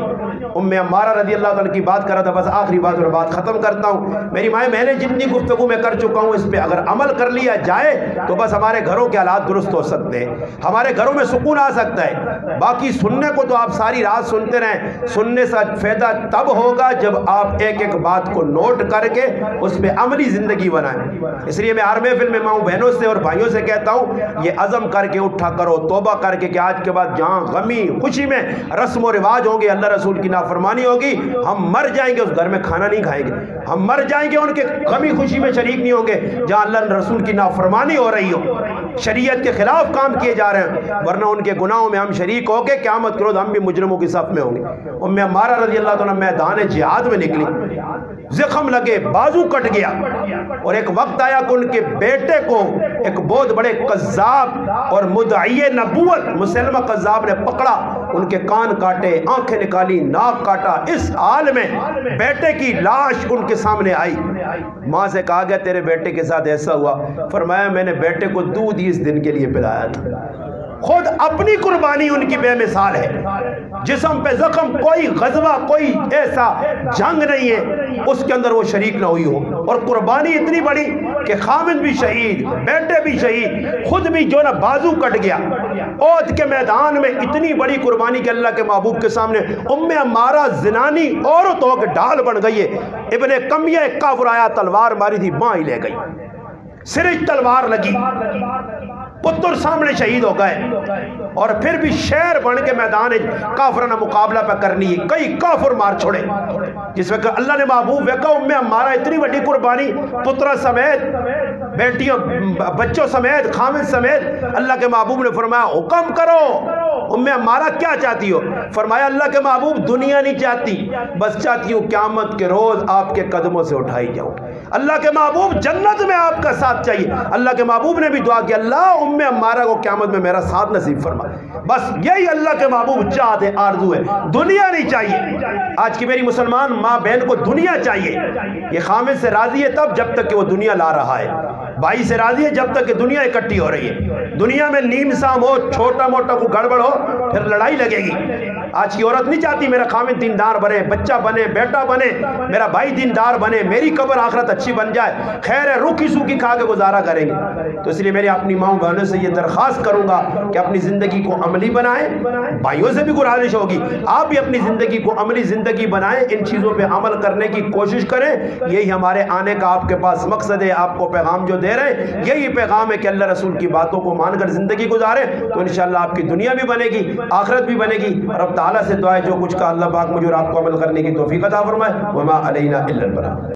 ام عمارہ رضی اللہ عنہ کی بات کر رہا تھا، بس آخری بات اور بات ختم کرتا ہوں. میری مائیں میں نے جتنی گفتگو میں کر چکا ہوں اس پہ اگر عمل کر لیا جائے تو بس ہمارے گھروں کے حالات درست ہو سکتے ہیں، ہمارے گھروں میں سکون آ سکتا ہے. باقی سننے کو تو آپ ساری رات سنتے رہیں، سننے سے فائدہ تب ہوگا جب آپ ایک ایک بات کو نوٹ کر کے اس پہ عملی زندگی بنائیں. اس لیے میں ہر محفل میں ماں بہنوں سے اور بھائیوں سے کہتا ہوں یہ عزم کر کے اٹھا کرو، توبہ کر کے کہ آج کے بعد جہاں غمی خوشی میں رسم و رواج ہوں گے، اللہ رسول کی نافرمانی ہوگی، ہم مر جائیں گے اس گھر میں کھانا نہیں کھائیں گے. ہم مر جائیں گے ان کے غمی خوشی میں شریک نہیں ہوں گے جہاں اللہ رسول کی نافرمانی ہو رہی ہو، شریعت کے خلاف کام کیے جا رہے ہیں. ورنہ ان کے گناہوں میں ہم شریک ہو کے قیامت کے روز ہم بھی مجرموں کی صف میں ہوں گے. ام عمارہ رضی اللہ عنہ میدان جہاد میں نکلی، زخم لگے، بازو کٹ گیا، اور ایک وقت آیا کہ ان کے بیٹے کو ایک بہت بڑے قذاب اور مدعی نبوت مسلمہ قذاب نے پکڑا، ان کے کان کاٹے، آنکھیں نکالی، ناک کاٹا. اس حال میں بیٹے کی لاش ان کے سامنے آئی. ماں سے کہا گیا تیرے بیٹے کے ساتھ ایسا ہوا. فرمایا میں نے بیٹے کو دودھ ہی اس دن کے لیے پلایا تھا. خود اپنی قربانی ان کی بے مثال ہے. جسم پہ زخم، کوئی غزوہ، کوئی ایسا جنگ نہیں ہے اس کے اندر وہ شریک نہ ہوئی ہو، اور قربانی اتنی بڑی کہ خاوند بھی شہید، بیٹے بھی شہید، خود بھی جو نا بازو کٹ گیا. احد کے میدان میں اتنی بڑی قربانی کہ اللہ کے محبوب کے سامنے ام عمارہ زنانی عورت ہو کے ڈھال بن گئی ہے. ابن کمیہ کافر آیا، تلوار ماری تھی، ماں ہی لے گئی، سرج تلوار لگی، پتر سامنے شہید ہو گئے. اور پھر بھی شیر بن کے میدان کافرانہ مقابلہ پہ کرنی ہے. کئی کافر مار چھوڑے. جس وقت اللہ نے محبوب ویکا ام عمارہ اتنی بڑی قربانی، پترہ سمیت، بیٹیوں بچوں سمیت، خامد سمیت، اللہ کے محبوب نے فرمایا حکم کرو ام عمارہ کیا چاہتی ہو؟ فرمایا اللہ کے محبوب دنیا نہیں چاہتی، بس چاہتی ہوں قیامت کے روز آپ کے قدموں سے اٹھائی جاؤں. اللہ کے محبوب جنت میں آپ کا ساتھ چاہیے. اللہ کے محبوب نے بھی دعا کی اللہ ام عمارہ کو قیامت میں میرا ساتھ نصیب فرما. بس یہی اللہ کے محبوب چاہتے آرزو ہے، دنیا نہیں چاہیے. آج کی میری مسلمان ماں بہن کو دنیا چاہیے. یہ خامد سے راضی ہے تب جب تک کہ وہ دنیا لا رہا ہے، بھائی سے راضی ہے جب تک کہ دنیا اکٹھی ہو رہی ہے. دنیا میں نیم سام ہو، چھوٹا موٹا کو گڑبڑ ہو، پھر لڑائی لگے گی. آج کی عورت نہیں چاہتی میرا خامد دیندار بنے، بچہ بنے، بیٹا بنے، میرا بھائی دیندار بنے، میری قبر آخرت اچھی بن جائے. خیر ہے روکھی سوکھی کھا کے گزارا کریں گے. تو اس لیے میرے اپنی ماں بہنوں سے یہ درخواست کروں گا کہ اپنی زندگی کو عملی بنائیں. بھائیوں سے بھی گزارش ہوگی آپ بھی اپنی زندگی کو عملی زندگی بنائیں، ان چیزوں پہ عمل کرنے کی کوشش کریں. یہی ہمارے آنے کا آپ کے پاس مقصد ہے. آپ کو پیغام جو دے رہے ہیں یہی پیغام ہے کہ اللہ رسول کی باتوں کو مان کر زندگی گزاریں، تو انشاءاللہ آپ کی دنیا بھی بنے گی، آخرت بھی بنے گی. رب تعالیٰ سے دعا ہے جو کچھ کا اللہ پاک مجھے اور آپ کو عمل کرنے کی توفیق عطا فرمائے. وما علینا الا البلاغ.